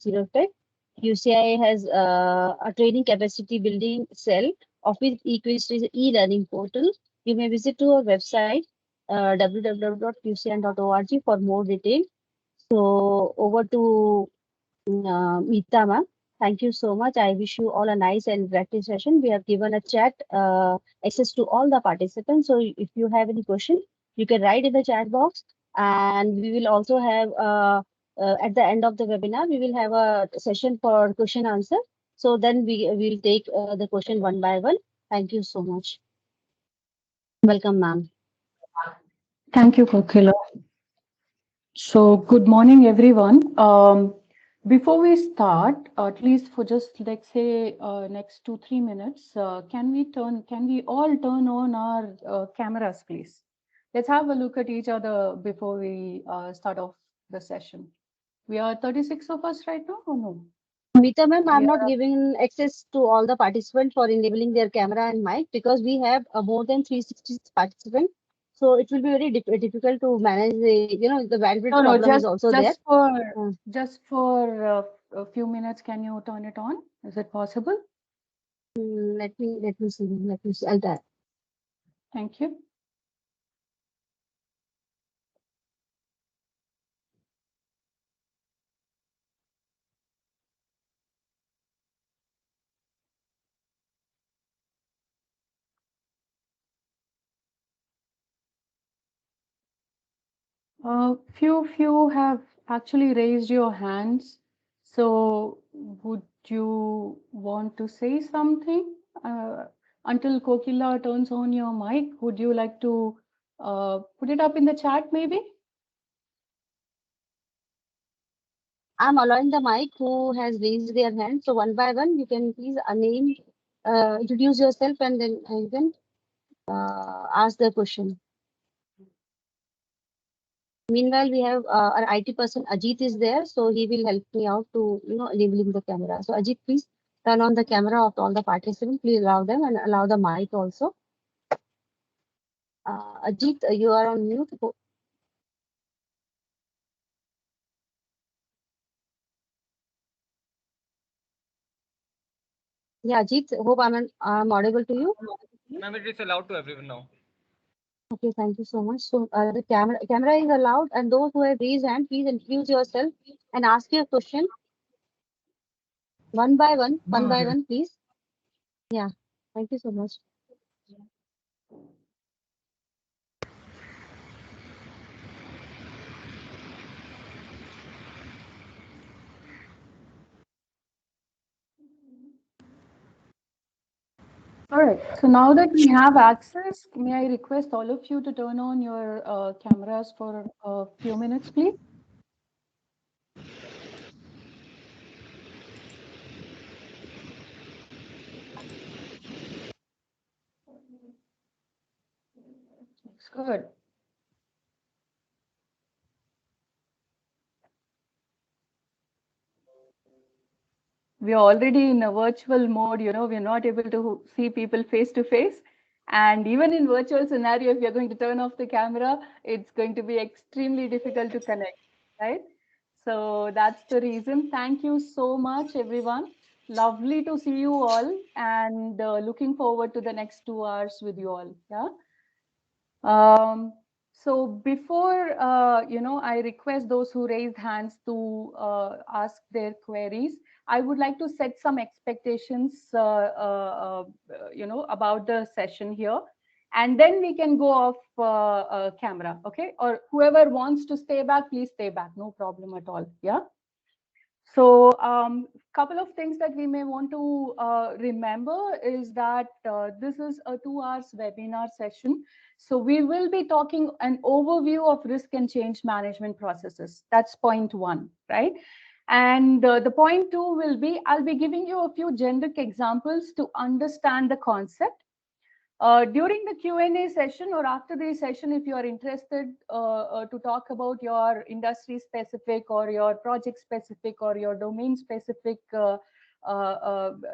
Zero Tech. QCI has a training capacity building cell of its equity e-learning portal. You may visit to our website www.qcn.org for more detail. So over to Meeta ma'am. Thank you so much. I wish you all a nice and interactive session. We have given a chat access to all the participants. So if you have any question, you can write in the chat box. And we will also have at the end of the webinar, we will have a session for question answer. So then we will take the question one by one. Thank you so much. Welcome, ma'am. Thank you, Kokila. So good morning, everyone. Before we start, at least for just let's say next 2-3 minutes, can we all turn on our cameras, please? Let's have a look at each other before we start off the session. We are 36 of us right now, or no? Meeta ma'am, I'm not giving access to all the participants for enabling their camera and mic because we have more than 360 participants. So it will be very difficult to manage the, the bandwidth problem is also there. Just for a few minutes, can you turn it on? Is it possible? Let me see. I'll try. Thank you. Few have actually raised your hands. So would you want to say something? Until Kokila turns on your mic, would you like to put it up in the chat maybe? I'm allowing the mic who has raised their hand. So one by one, you can please name, introduce yourself, and then you can ask the question. Meanwhile, we have our IT person Ajit is there, so he will help me out to enabling the camera. So Ajit, please turn on the camera of all the participants. Please allow them and allow the mic also. Ajit, you are on mute. Yeah, Ajit, hope I'm audible to you. Ma'am, it is allowed to everyone now. Okay, thank you so much. So the camera is allowed, and those who have raised hand, please introduce yourself and ask your question one by one, please. Yeah, thank you so much. All right. So now that we have access, may I request all of you to turn on your cameras for a few minutes, please? Looks good. We are already in a virtual mode, we're not able to see people face to face. And even in virtual scenario, if you're going to turn off the camera, it's going to be extremely difficult to connect, right? So that's the reason. Thank you so much, everyone. Lovely to see you all, and looking forward to the next 2 hours with you all. Yeah. So before, I request those who raised hands to ask their queries. I would like to set some expectations, about the session here, and then we can go off camera, okay? Or whoever wants to stay back, please stay back. No problem at all. Yeah. So couple of things that we may want to remember is that this is a 2 hours webinar session. So we will be talking an overview of risk and change management processes. That's point 1, right? And the point 2 will be, I'll be giving you a few generic examples to understand the concept. During the Q&A session or after the session, if you are interested to talk about your industry specific or your project specific or your domain specific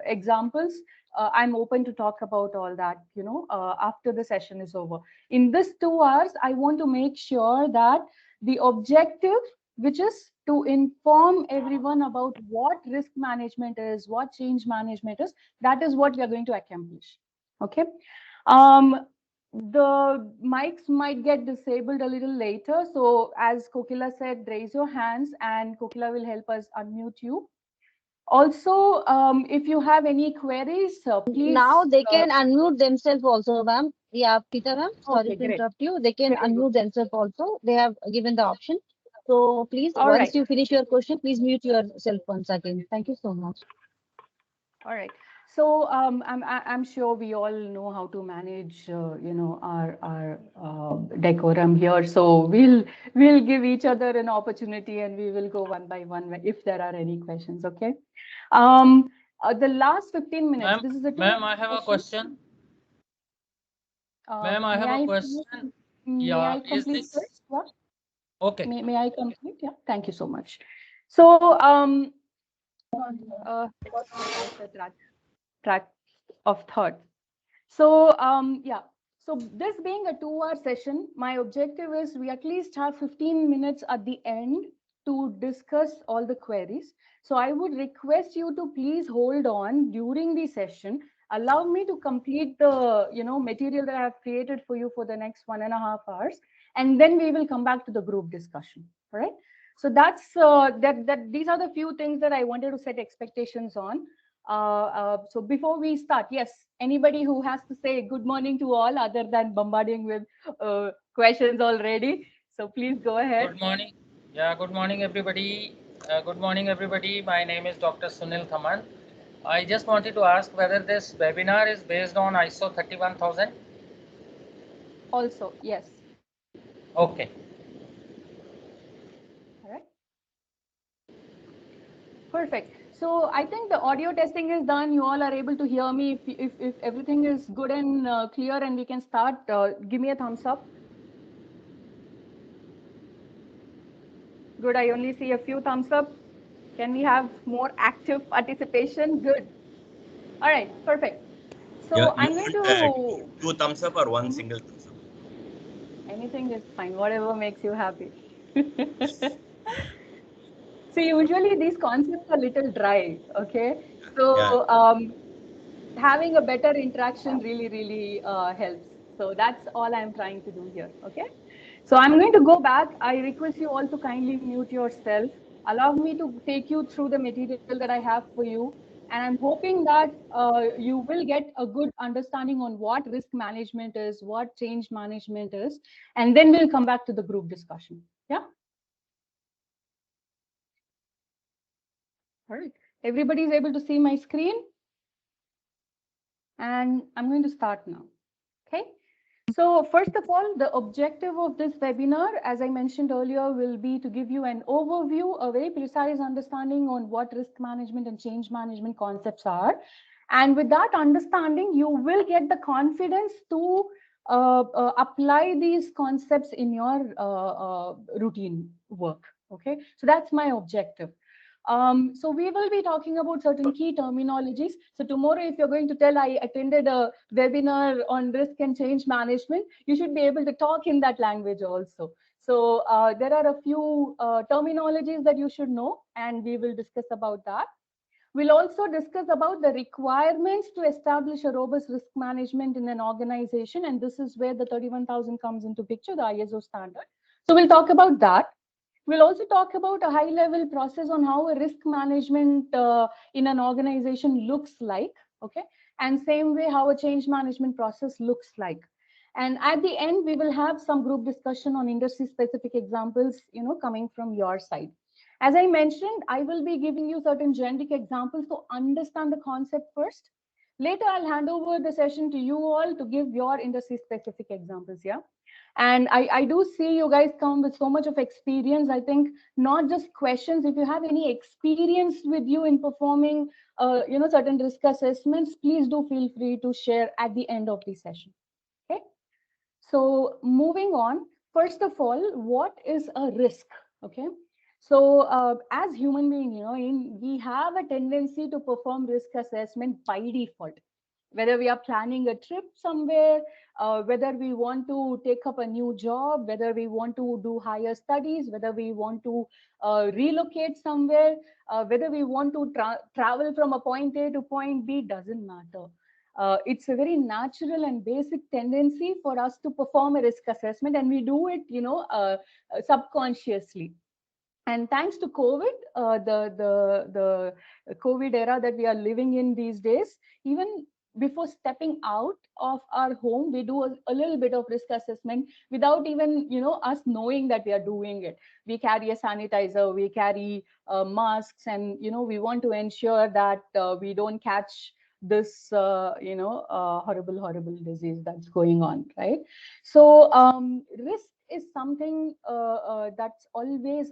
examples, I'm open to talk about all that, after the session is over. In this 2 hours, I want to make sure that the objective, which is to inform everyone about what risk management is, what change management is. That is what we are going to accomplish. Okay. The mics might get disabled a little later. So as Kokila said, raise your hands and Kokila will help us unmute you. Also, if you have any queries, please. Now they can unmute themselves also, ma'am. Yeah, Peter, ma'am. Sorry Okay, to great. interrupt you. They can Very unmute good. themselves also. They have given the option. So please, All once right. you finish your question, please mute yourself once again. Thank you so much. All right. So I'm sure we all know how to manage, our decorum here. So we'll give each other an opportunity, and we will go one by one if there are any questions. Okay. The last 15 minutes. This is a Ma'am, I have a session. question. Ma'am, I May have a I question. may Yeah, I is complete this first? Yeah. okay? May I complete? Yeah. Thank you so much. So lost the track of thought. So yeah, so this being a 2-hour session, my objective is we at least have 15 minutes at the end to discuss all the queries. So I would request you to please hold on during the session. Allow me to complete the material that I have created for you for the next 1.5 hours, and then we will come back to the group discussion. All right. So that's that. These are the few things that I wanted to set expectations on. So before we start, yes, anybody who has to say good morning to all other than bombarding with questions already. So please go ahead. Good morning. Yeah, good morning, everybody. Good morning, everybody. My name is Dr. Sunil Thaman. I just wanted to ask whether this webinar is based on ISO 31000. Also, yes. Okay. All right. Perfect. So I think the audio testing is done. You all are able to hear me. If everything is good and clear and we can start, give me a thumbs up. Good. I only see a few thumbs up. Can we have more active participation? Good. All right. Perfect. So Yeah, you I'm going want to. two thumbs up or one single thumbs up? Anything is fine. Whatever makes you happy. See, usually these concepts are a little dry. Okay. Yeah. So having a better interaction really helps. So that's all I'm trying to do here. Okay. So I'm going to go back. I request you all to kindly mute yourself. Allow me to take you through the material that I have for you. And I'm hoping that you will get a good understanding on what risk management is, what change management is, and then we'll come back to the group discussion. Yeah. All right. Everybody is able to see my screen. And I'm going to start now. Okay. So first of all, the objective of this webinar, as I mentioned earlier, will be to give you an overview, a very precise understanding on what risk management and change management concepts are. And with that understanding, you will get the confidence to apply these concepts in your routine work. Okay, so that's my objective. So we will be talking about certain key terminologies. So tomorrow, if you're going to tell I attended a webinar on risk and change management, you should be able to talk in that language also. So there are a few terminologies that you should know, and we will discuss about that. We'll also discuss about the requirements to establish a robust risk management in an organization. And this is where the 31,000 comes into picture, the ISO standard. So we'll talk about that. We'll also talk about a high level process on how a risk management in an organization looks like. Okay. And same way how a change management process looks like. And at the end, we will have some group discussion on industry specific examples, coming from your side. As I mentioned, I will be giving you certain generic examples to understand the concept first. Later, I'll hand over the session to you all to give your industry specific examples. Yeah. And I do see you guys come with so much of experience. I think not just questions. If you have any experience with you in performing, certain risk assessments, please do feel free to share at the end of the session. Okay. So moving on, first of all, what is a risk? Okay. So as human beings, we have a tendency to perform risk assessment by default. Whether we are planning a trip somewhere, whether we want to take up a new job, whether we want to do higher studies, whether we want to relocate somewhere, whether we want to travel from a point A to point B, doesn't matter. It's a very natural and basic tendency for us to perform a risk assessment, and we do it, subconsciously. And thanks to COVID, the COVID era that we are living in these days, even before stepping out of our home, we do a little bit of risk assessment without even, us knowing that we are doing it. We carry a sanitizer, we carry masks, and, we want to ensure that we don't catch this, horrible disease that's going on, right? So risk is something that's always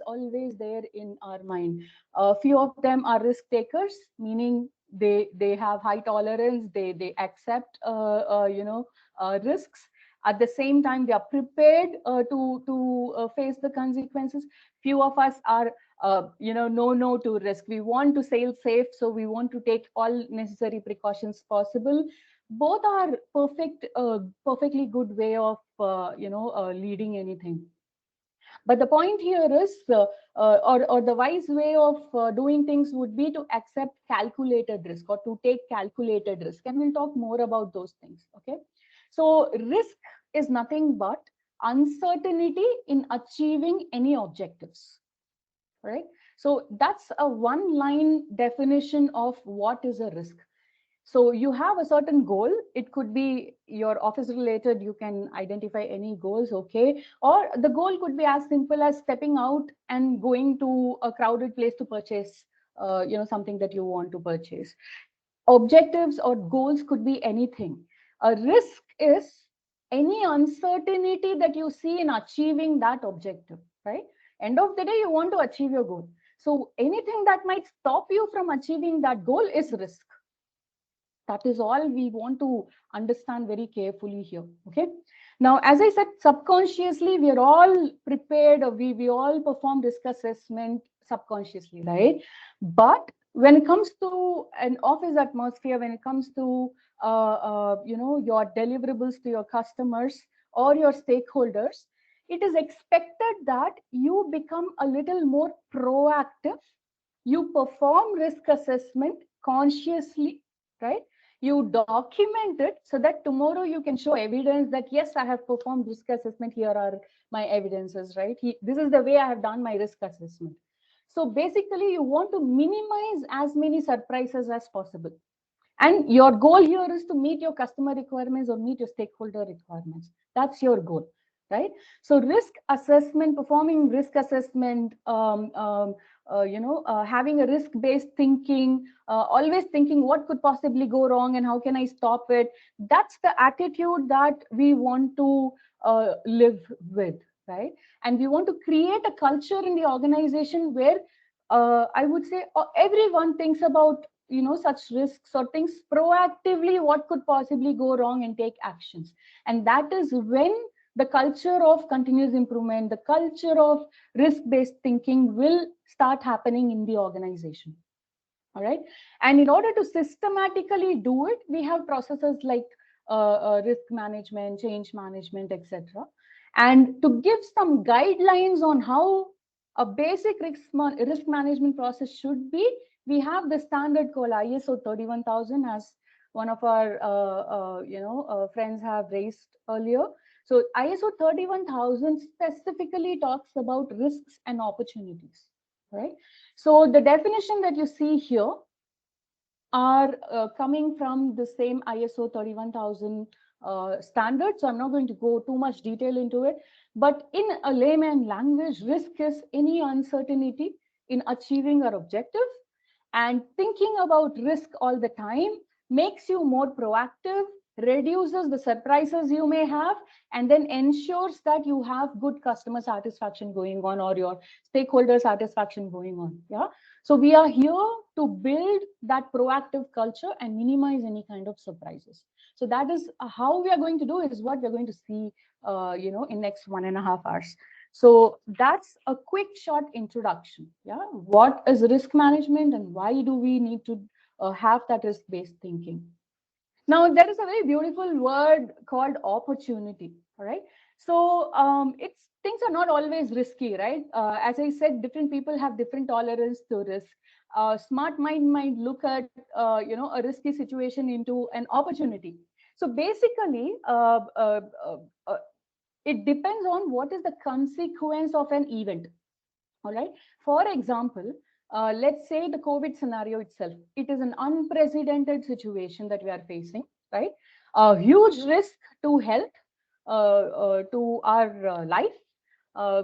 there in our mind. A few of them are risk takers, meaning they have high tolerance, they accept risks. At the same time, they are prepared to face the consequences. Few of us are no to risk. We want to sail safe, so we want to take all necessary precautions possible. Both are perfectly good way of leading anything. But the point here is, or the wise way of doing things would be to accept calculated risk, or to take calculated risk, and we'll talk more about those things. Okay, so risk is nothing but uncertainty in achieving any objectives, right? So that's a one-line definition of what is a risk. So you have a certain goal. It could be your office related. You can identify any goals, okay? Or the goal could be as simple as stepping out and going to a crowded place to purchase, something that you want to purchase. Objectives or goals could be anything. A risk is any uncertainty that you see in achieving that objective, right? End of the day, you want to achieve your goal. So anything that might stop you from achieving that goal is risk. That is all we want to understand very carefully here. Okay. Now, as I said, subconsciously, we are all prepared, or we all perform risk assessment subconsciously, right? But when it comes to an office atmosphere, when it comes to your deliverables to your customers or your stakeholders, it is expected that you become a little more proactive. You perform risk assessment consciously, right? You document it so that tomorrow you can show evidence that, yes, I have performed risk assessment. Here are my evidences, right? This is the way I have done my risk assessment. So basically, you want to minimize as many surprises as possible. And your goal here is to meet your customer requirements or meet your stakeholder requirements. That's your goal, right? So risk assessment, performing risk assessment, having a risk-based thinking, always thinking what could possibly go wrong and how can I stop it. That's the attitude that we want to live with, right? And we want to create a culture in the organization where I would say everyone thinks about such risks or things proactively, what could possibly go wrong, and take actions. And that is when the culture of continuous improvement, the culture of risk-based thinking will start happening in the organization. All right. And in order to systematically do it, we have processes like risk management, change management, etc. And to give some guidelines on how a basic risk management process should be, we have the standard called ISO 31000, as one of our friends have raised earlier. So ISO 31000 specifically talks about risks and opportunities, right? So the definition that you see here are coming from the same ISO 31000 standard. So I'm not going to go too much detail into it, but in a layman language, risk is any uncertainty in achieving our objective, and thinking about risk all the time makes you more proactive, reduces the surprises you may have, and then ensures that you have good customer satisfaction going on, or your stakeholder satisfaction going on. Yeah. So we are here to build that proactive culture and minimize any kind of surprises. So that is how we are going to do it, is what we're going to see in next 1.5 hours. So that's a quick short introduction. Yeah, what is risk management and why do we need to have that risk-based thinking? Now, there is a very beautiful word called opportunity. All right. So it's things are not always risky, right? As I said, different people have different tolerance to risk. Smart mind might look at a risky situation into an opportunity. So basically, uh, it depends on what is the consequence of an event. All right. For example, let's say the COVID scenario itself. It is an unprecedented situation that we are facing, right? A huge risk to health, to our life.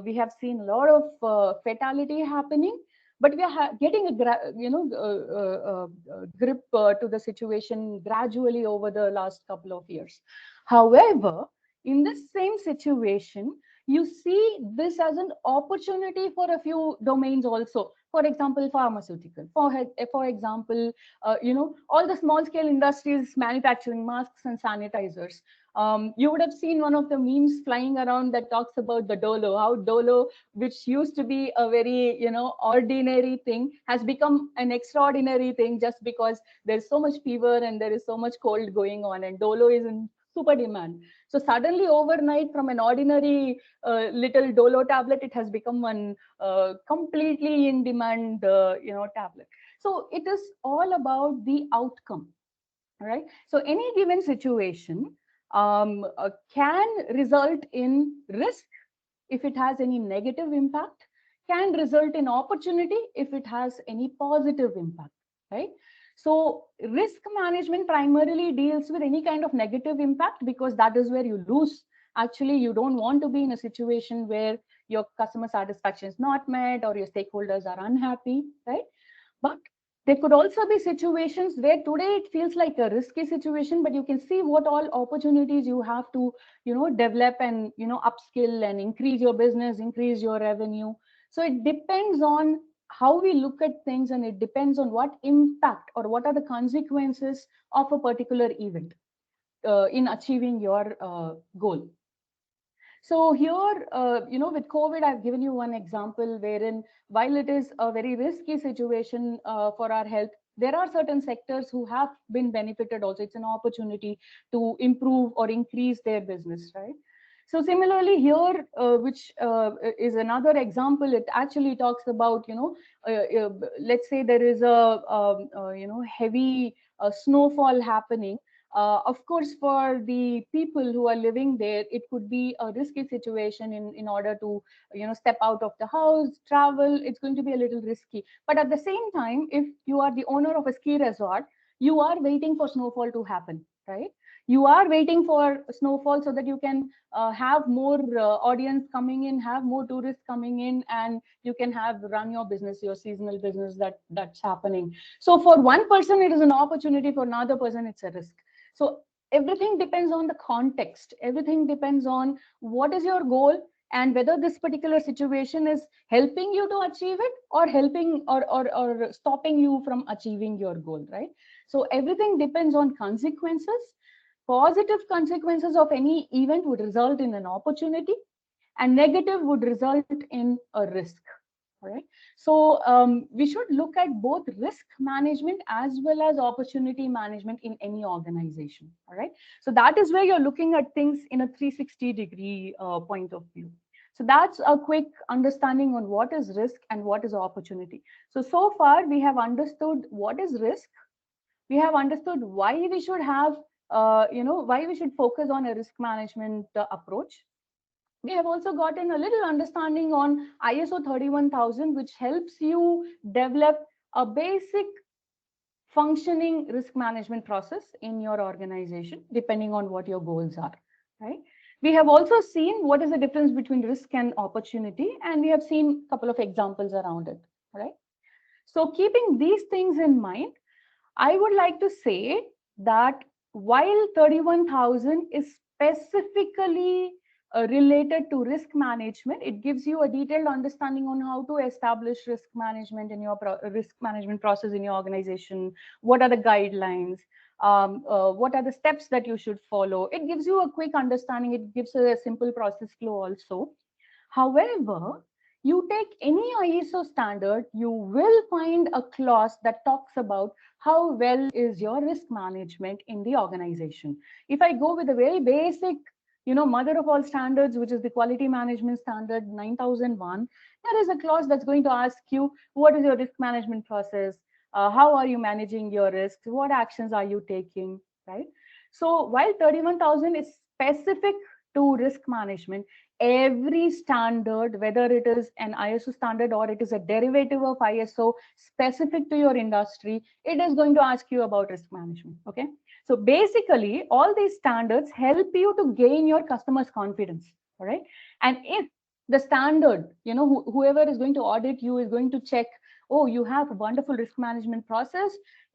We have seen a lot of fatality happening, but we are getting a grip to the situation gradually over the last couple of years. However, in this same situation, you see this as an opportunity for a few domains also. For example, pharmaceutical. For example, all the small scale industries manufacturing masks and sanitizers. You would have seen one of the memes flying around that talks about the dolo, how dolo, which used to be a very ordinary thing, has become an extraordinary thing just because there's so much fever and there is so much cold going on, and dolo is in super demand. So suddenly overnight, from an ordinary little dolo tablet, it has become one completely in demand tablet. So it is all about the outcome. All right. So any given situation can result in risk if it has any negative impact, can result in opportunity if it has any positive impact, right? So risk management primarily deals with any kind of negative impact, because that is where you lose. Actually, you don't want to be in a situation where your customer satisfaction is not met or your stakeholders are unhappy, right? But there could also be situations where today it feels like a risky situation, but you can see what all opportunities you have to, develop and, upskill and increase your business, increase your revenue. So it depends on how we look at things, and it depends on what impact or what are the consequences of a particular event in achieving your goal. So here, with COVID, I've given you one example wherein, while it is a very risky situation for our health, there are certain sectors who have been benefited also. It's an opportunity to improve or increase their business, right? So similarly here, which is another example, it actually talks about, let's say there is a, heavy snowfall happening. Of course, for the people who are living there, it could be a risky situation in order to, step out of the house, travel. It's going to be a little risky. But at the same time, if you are the owner of a ski resort, you are waiting for snowfall to happen, right? You are waiting for snowfall so that you can have more audience coming in, have more tourists coming in, and you can have run your business, your seasonal business that's happening. So for one person, it is an opportunity. For another person, it's a risk. So everything depends on the context. Everything depends on what is your goal and whether this particular situation is helping you to achieve it or helping or stopping you from achieving your goal, right? So everything depends on consequences. Positive consequences of any event would result in an opportunity, and negative would result in a risk. All right. So we should look at both risk management as well as opportunity management in any organization. All right. So that is where you're looking at things in a 360-degree point of view. So that's a quick understanding on what is risk and what is opportunity. So far we have understood what is risk. We have understood why we should have, why we should focus on a risk management approach. We have also gotten a little understanding on ISO 31000, which helps you develop a basic functioning risk management process in your organization, depending on what your goals are, right? We have also seen what is the difference between risk and opportunity, and we have seen a couple of examples around it, right? So keeping these things in mind, I would like to say that while 31,000 is specifically related to risk management, it gives you a detailed understanding on how to establish risk management in your risk management process in your organization. What are the guidelines? What are the steps that you should follow? It gives you a quick understanding. It gives a simple process flow also. However, You take any ISO standard, you will find a clause that talks about how well is your risk management in the organization. If I go with a very basic, mother of all standards, which is the quality management standard 9001, there is a clause that's going to ask you, what is your risk management process? How are you managing your risks? What actions are you taking, right? So while 31,000 is specific to risk management, every standard, whether it is an ISO standard or it is a derivative of ISO specific to your industry, it is going to ask you about risk management. Okay. So basically, all these standards help you to gain your customers' confidence. All right. And if the standard, whoever is going to audit you is going to check, oh, you have a wonderful risk management process,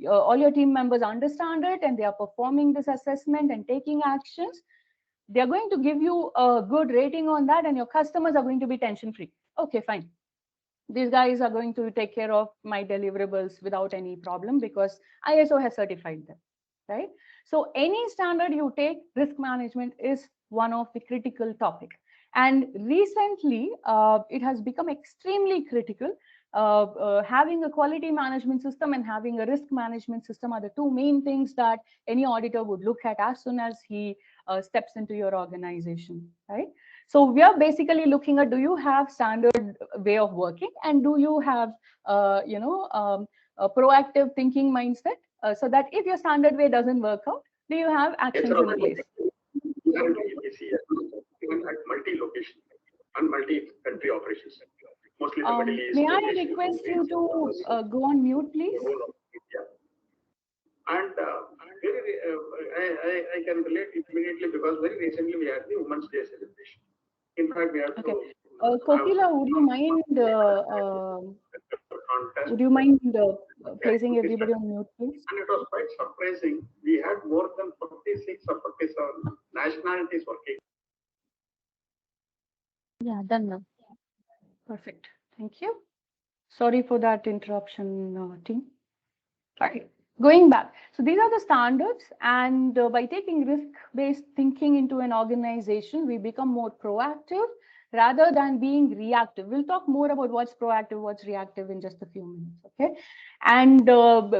all your team members understand it and they are performing this assessment and taking actions, they're going to give you a good rating on that and your customers are going to be tension free. Okay, fine. These guys are going to take care of my deliverables without any problem because ISO has certified them, right? So any standard you take, risk management is one of the critical topic. And recently, it has become extremely critical. Having a quality management system and having a risk management system are the two main things that any auditor would look at as soon as he steps into your organization, right? So we are basically looking at, do you have standard way of working and do you have, a proactive thinking mindset so that if your standard way doesn't work out, do you have actions in place? Even at multi-location and multi-country operations. Mostly the Middle East. May I request you to go on mute, please? And I can relate immediately because very recently we had the Women's Day celebration. In fact, we have to. Kokila, would you mind placing everybody on mute, please? And it was quite surprising. We had more than 46 or 47 nationalities working. Yeah, done now. Perfect. Thank you. Sorry for that interruption, team. All right. Going back. So these are the standards, and by taking risk-based thinking into an organization, we become more proactive rather than being reactive. We'll talk more about what's proactive, what's reactive in just a few minutes. Okay. And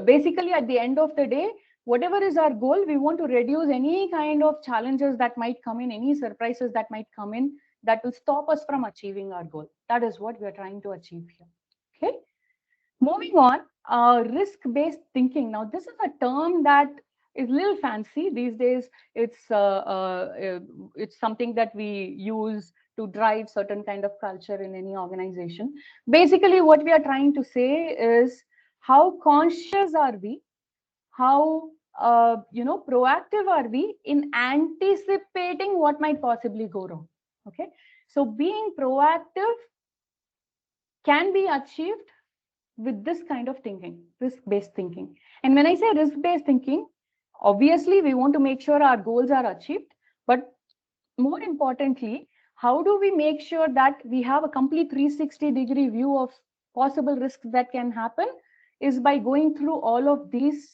basically, at the end of the day, whatever is our goal, we want to reduce any kind of challenges that might come in, any surprises that might come in that will stop us from achieving our goal. That is what we are trying to achieve here. Okay. Moving on, risk-based thinking. Now, this is a term that is a little fancy these days. It's something that we use to drive certain kind of culture in any organization. Basically, what we are trying to say is how conscious are we? How proactive are we in anticipating what might possibly go wrong? Okay, so being proactive can be achieved with this kind of thinking, risk-based thinking. And when I say risk-based thinking, obviously we want to make sure our goals are achieved, but more importantly, how do we make sure that we have a complete 360-degree view of possible risks that can happen is by going through all of these.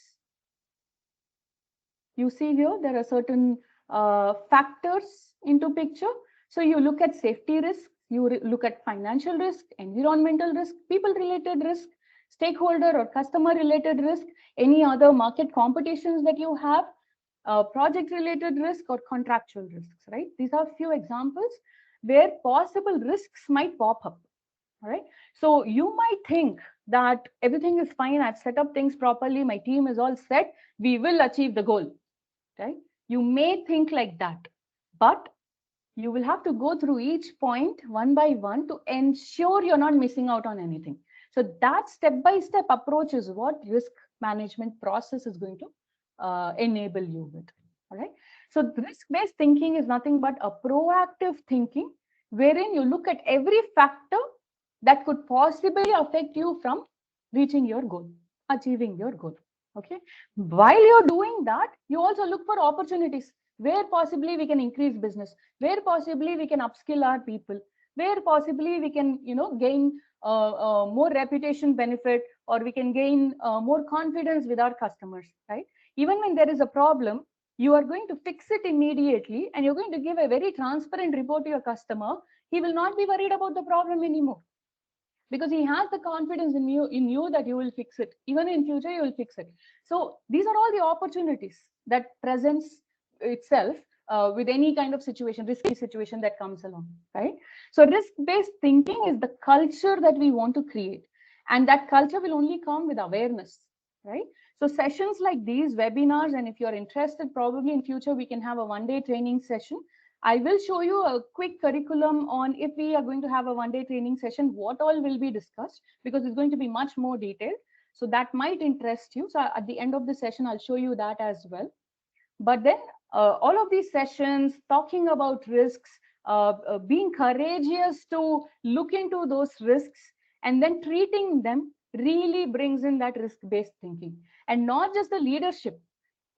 You see here, there are certain factors into picture. So you look at safety risk, you look at financial risk, environmental risk, people-related risk, stakeholder or customer-related risk, any other market competitions that you have, project-related risk or contractual risks, right? These are a few examples where possible risks might pop up, all right? So you might think that everything is fine, I've set up things properly, my team is all set, we will achieve the goal, right? You may think like that, but you will have to go through each point one by one to ensure you're not missing out on anything. So that step-by-step approach is what risk management process is going to enable you with. All right. So risk-based thinking is nothing but a proactive thinking wherein you look at every factor that could possibly affect you from reaching your goal, achieving your goal. Okay. While you're doing that, you also look for opportunities where possibly we can increase business, where possibly we can upskill our people, where possibly we can, gain more reputation benefit, or we can gain more confidence with our customers, right? Even when there is a problem, you are going to fix it immediately and you're going to give a very transparent report to your customer. He will not be worried about the problem anymore. because he has the confidence in you that you will fix it. Even in future, you will fix it. So these are all the opportunities that presents itself with any kind of situation, risky situation that comes along, right? So risk-based thinking is the culture that we want to create. And that culture will only come with awareness, right? So sessions like these, webinars, and if you're interested, probably in future, we can have a one-day training session. I will show you a quick curriculum on if we are going to have a one-day training session, what all will be discussed, because it's going to be much more detailed. So that might interest you. So at the end of the session, I'll show you that as well. But then all of these sessions talking about risks, being courageous to look into those risks and then treating them really brings in that risk-based thinking. And not just the leadership.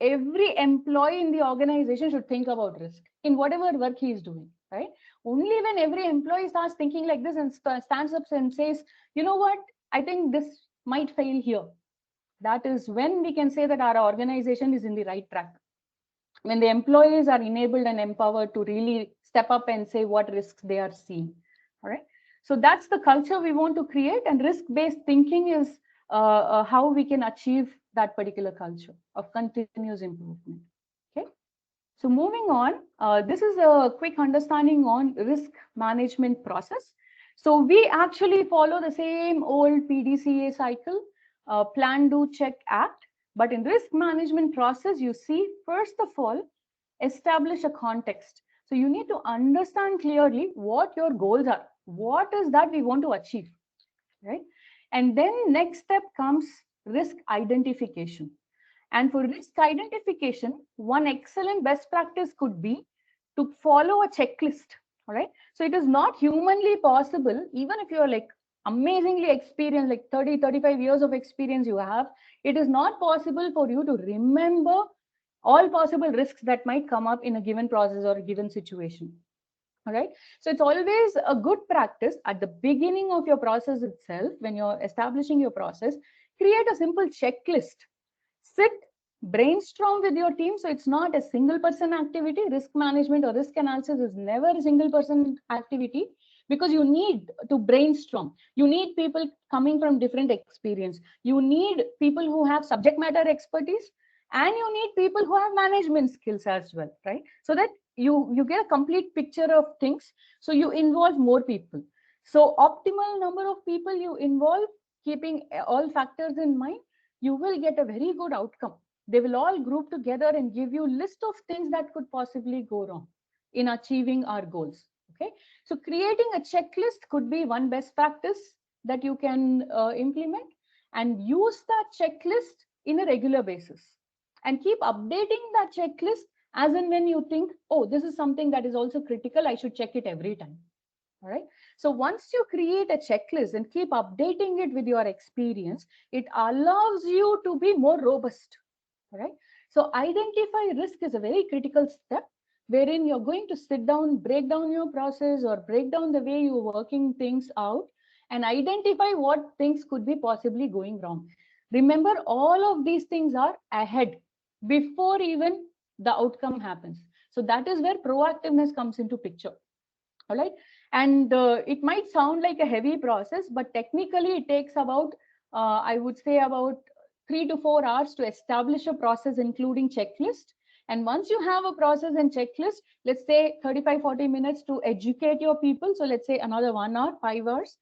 Every employee in the organization should think about risk in whatever work he is doing, right? Only when every employee starts thinking like this and stands up and says, you know what, I think this might fail here. That is when we can say that our organization is in the right track. When the employees are enabled and empowered to really step up and say what risks they are seeing. All right. So that's the culture we want to create, and risk-based thinking is how we can achieve that particular culture of continuous improvement. Okay. So moving on, this is a quick understanding on risk management process. So we actually follow the same old PDCA cycle, plan, do, check, act. But in risk management process, you see, first of all, establish a context. So you need to understand clearly what your goals are. What is that we want to achieve, right? And then next step comes risk identification. And for risk identification, one excellent best practice could be to follow a checklist, all right? So it is not humanly possible, even if you're like amazingly experienced, like 30, 35 years of experience you have, it is not possible for you to remember all possible risks that might come up in a given process or a given situation. All right. So it's always a good practice at the beginning of your process itself, when you're establishing your process, create a simple checklist. Sit, brainstorm with your team. So it's not a single person activity. Risk management or risk analysis is never a single person activity, because you need to brainstorm. You need people coming from different experience. You need people who have subject matter expertise, and you need people who have management skills as well, right? So that you get a complete picture of things. So you involve more people. So optimal number of people you involve, keeping all factors in mind, you will get a very good outcome. They will all group together and give you a list of things that could possibly go wrong in achieving our goals. Okay, so creating a checklist could be one best practice that you can implement, and use that checklist in a regular basis, and keep updating that checklist as and when you think, oh, this is something that is also critical, I should check it every time. All right. So once you create a checklist and keep updating it with your experience, it allows you to be more robust. All right. So identify risk is a very critical step, wherein you're going to sit down, break down your process or break down the way you're working things out, and identify what things could be possibly going wrong. Remember, all of these things are ahead before even the outcome happens. So that is where proactiveness comes into picture. All right. And it might sound like a heavy process, but technically it takes about, I would say about 3 to 4 hours to establish a process, including checklist. And once you have a process and checklist, let's say 35, 40 minutes to educate your people. So let's say another 1 hour, 5 hours.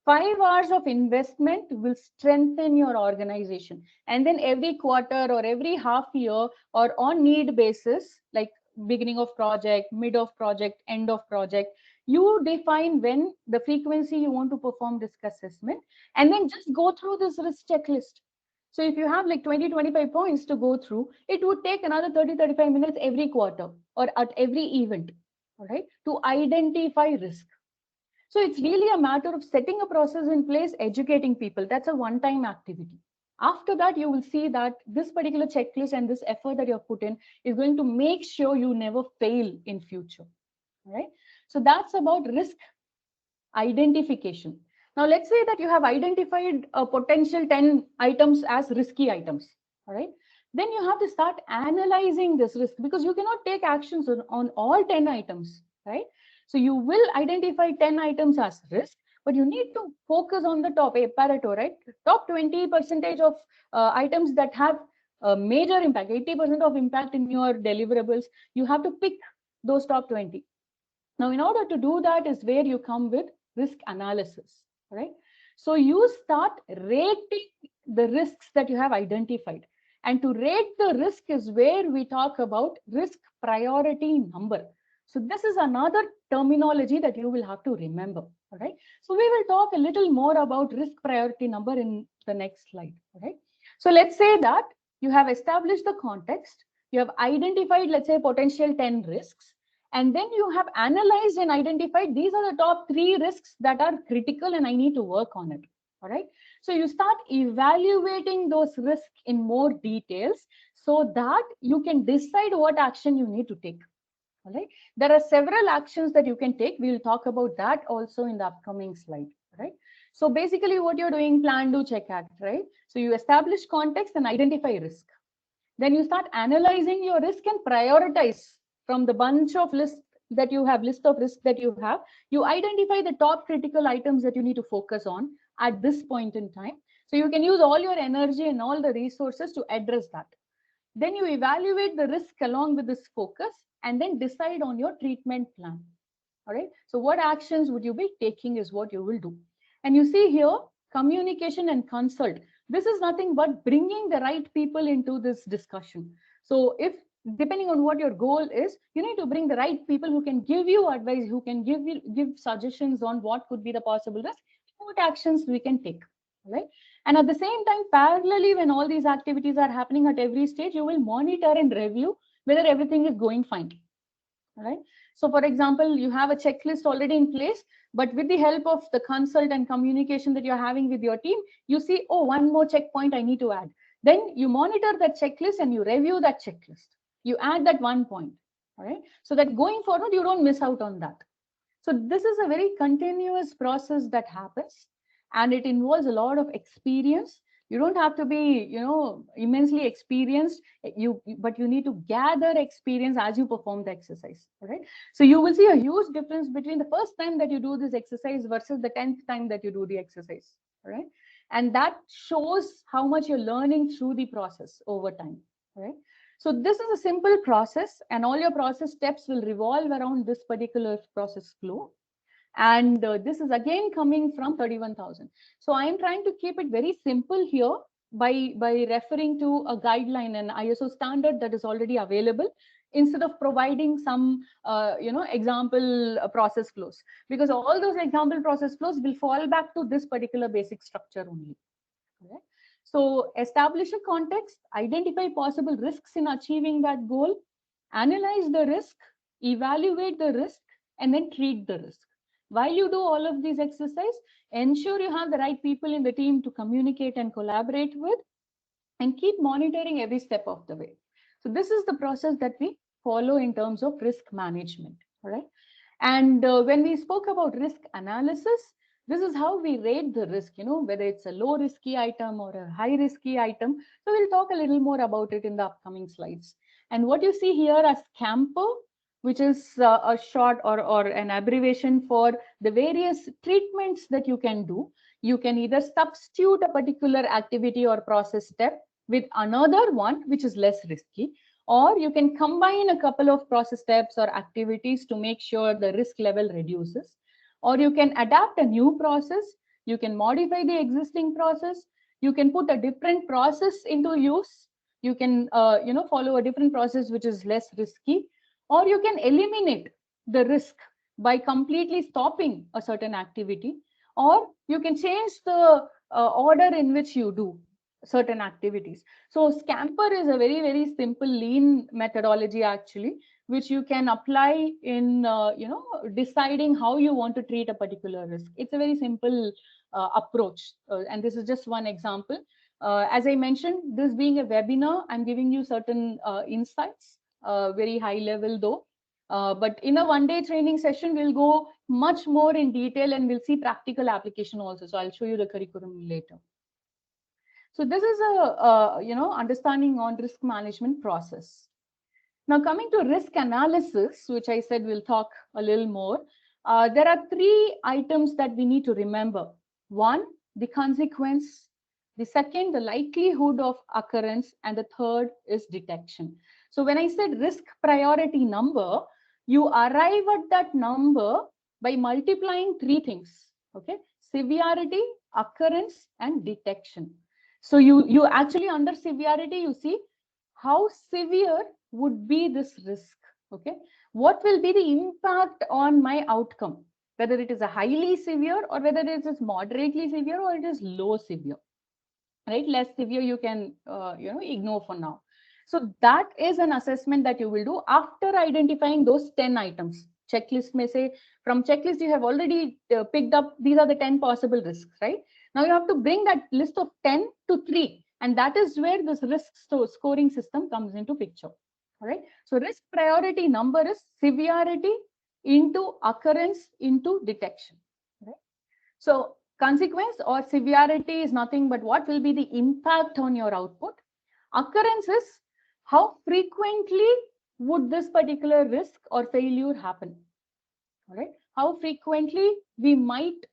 5 hours of investment will strengthen your organization. And then every quarter or every half year or on need basis, like beginning of project, mid of project, end of project, you define when the frequency you want to perform risk assessment, and then just go through this risk checklist. So if you have like 20, 25 points to go through, it would take another 30, 35 minutes every quarter or at every event, all right, to identify risk. So it's really a matter of setting a process in place, educating people. That's a one-time activity. After that, you will see that this particular checklist and this effort that you have put in is going to make sure you never fail in future. All right. So that's about risk identification. Now, let's say that you have identified a potential 10 items as risky items. All right. Then you have to start analyzing this risk, because you cannot take actions on all 10 items, right? So you will identify 10 items as risk, but you need to focus on the top, a Pareto, right? Top 20% of items that have a major impact, 80% of impact in your deliverables. You have to pick those top 20. Now, in order to do that is where you come with risk analysis, right? So you start rating the risks that you have identified. And to rate the risk is where we talk about risk priority number. So this is another terminology that you will have to remember, all right? So we will talk a little more about risk priority number in the next slide, all right? So let's say that you have established the context, you have identified, let's say, potential 10 risks, and then you have analyzed and identified these are the top 3 risks that are critical and I need to work on it. All right. So you start evaluating those risks in more details so that you can decide what action you need to take. All right. There are several actions that you can take. We'll talk about that also in the upcoming slide. Right. So basically what you're doing, plan, do, check, act, right? So you establish context and identify risk. Then you start analyzing your risk and prioritize from the bunch of list of risks that you have. You identify the top critical items that you need to focus on at this point in time. So you can use all your energy and all the resources to address that. Then you evaluate the risk along with this focus and then decide on your treatment plan. All right. So what actions would you be taking is what you will do. And you see here, communication and consult. This is nothing but bringing the right people into this discussion. So if depending on what your goal is, you need to bring the right people who can give you advice, who can give suggestions on what could be the possible risk, what actions we can take, right? And at the same time, parallelly, when all these activities are happening at every stage, you will monitor and review whether everything is going fine, right? So for example, you have a checklist already in place, but with the help of the consult and communication that you're having with your team, you see, oh, one more checkpoint I need to add. Then you monitor that checklist and you review that checklist. You add that one point, all right? So that going forward, you don't miss out on that. So this is a very continuous process that happens, and it involves a lot of experience. You don't have to be, immensely experienced, but you need to gather experience as you perform the exercise, all right? So you will see a huge difference between the first time that you do this exercise versus the 10th time that you do the exercise, all right? And that shows how much you're learning through the process over time, all right? So this is a simple process, and all your process steps will revolve around this particular process flow. And this is again coming from 31,000. So I am trying to keep it very simple here by referring to a guideline and ISO standard that is already available, instead of providing some example process flows, because all those example process flows will fall back to this particular basic structure only. Okay? So establish a context, identify possible risks in achieving that goal, analyze the risk, evaluate the risk, and then treat the risk. While you do all of these exercises, ensure you have the right people in the team to communicate and collaborate with, and keep monitoring every step of the way. So this is the process that we follow in terms of risk management, all right? And when we spoke about risk analysis, this is how we rate the risk, whether it's a low risky item or a high risky item. So we'll talk a little more about it in the upcoming slides. And what you see here as Scamper, which is a short or an abbreviation for the various treatments that you can do. You can either substitute a particular activity or process step with another one, which is less risky, or you can combine a couple of process steps or activities to make sure the risk level reduces, or you can adapt a new process, you can modify the existing process, you can put a different process into use, you can follow a different process which is less risky, or you can eliminate the risk by completely stopping a certain activity, or you can change the order in which you do certain activities. So Scamper is a very, very simple lean methodology actually, which you can apply in deciding how you want to treat a particular risk. It's a very simple approach, and this is just one example. As I mentioned, this being a webinar, I'm giving you certain insights, very high level though. But in a one-day training session, we'll go much more in detail and we'll see practical application also. So I'll show you the curriculum later. So this is a understanding on risk management process. Now coming to risk analysis, which I said we'll talk a little more. there are three items that we need to remember. One, the consequence. The second, the likelihood of occurrence. And the third is detection. So when I said risk priority number, you arrive at that number by multiplying three things. Okay, severity, occurrence, and detection. So you actually, under severity, you see how severe would be this risk. Okay, what will be the impact on my outcome, whether it is a highly severe or whether it is moderately severe or it is low severe, right? Less severe you can ignore for now. So that is an assessment that you will do after identifying those 10 items. Checklist may say, from checklist you have already picked up, these are the 10 possible risks, right? Now you have to bring that list of 10 to 3, and that is where this risk scoring system comes into picture. All right, so risk priority number is severity into occurrence into detection, right? So consequence or severity is nothing but what will be the impact on your output. Occurrence is how frequently would this particular risk or failure happen. All right, how frequently we might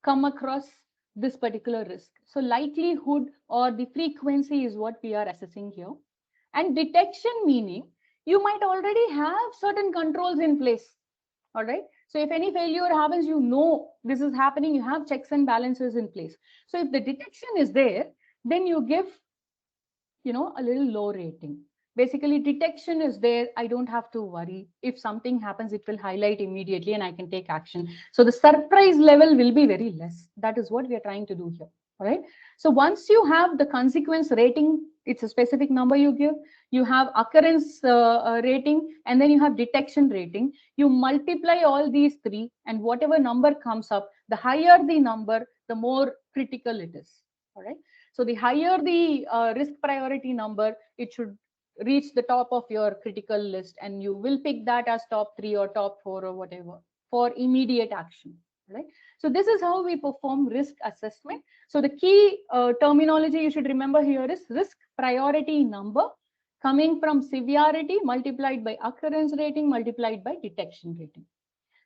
come across this particular risk. So likelihood or the frequency is what we are assessing here. And detection meaning you might already have certain controls in place. All right, so if any failure happens, you know this is happening, you have checks and balances in place. So if the detection is there, then you give a little low rating. Basically, detection is there, I don't have to worry. If something happens, it will highlight immediately and I can take action. So the surprise level will be very less. That is what we are trying to do here. All right, so once you have the consequence rating, it's a specific number you give, you have occurrence rating, and then you have detection rating. You multiply all these three, and whatever number comes up, the higher the number, the more critical it is. All right, so the higher the risk priority number, it should reach the top of your critical list, and you will pick that as top 3 or top 4 or whatever for immediate action. Right, so this is how we perform risk assessment. So the key terminology you should remember here is risk priority number, coming from severity multiplied by occurrence rating multiplied by detection rating.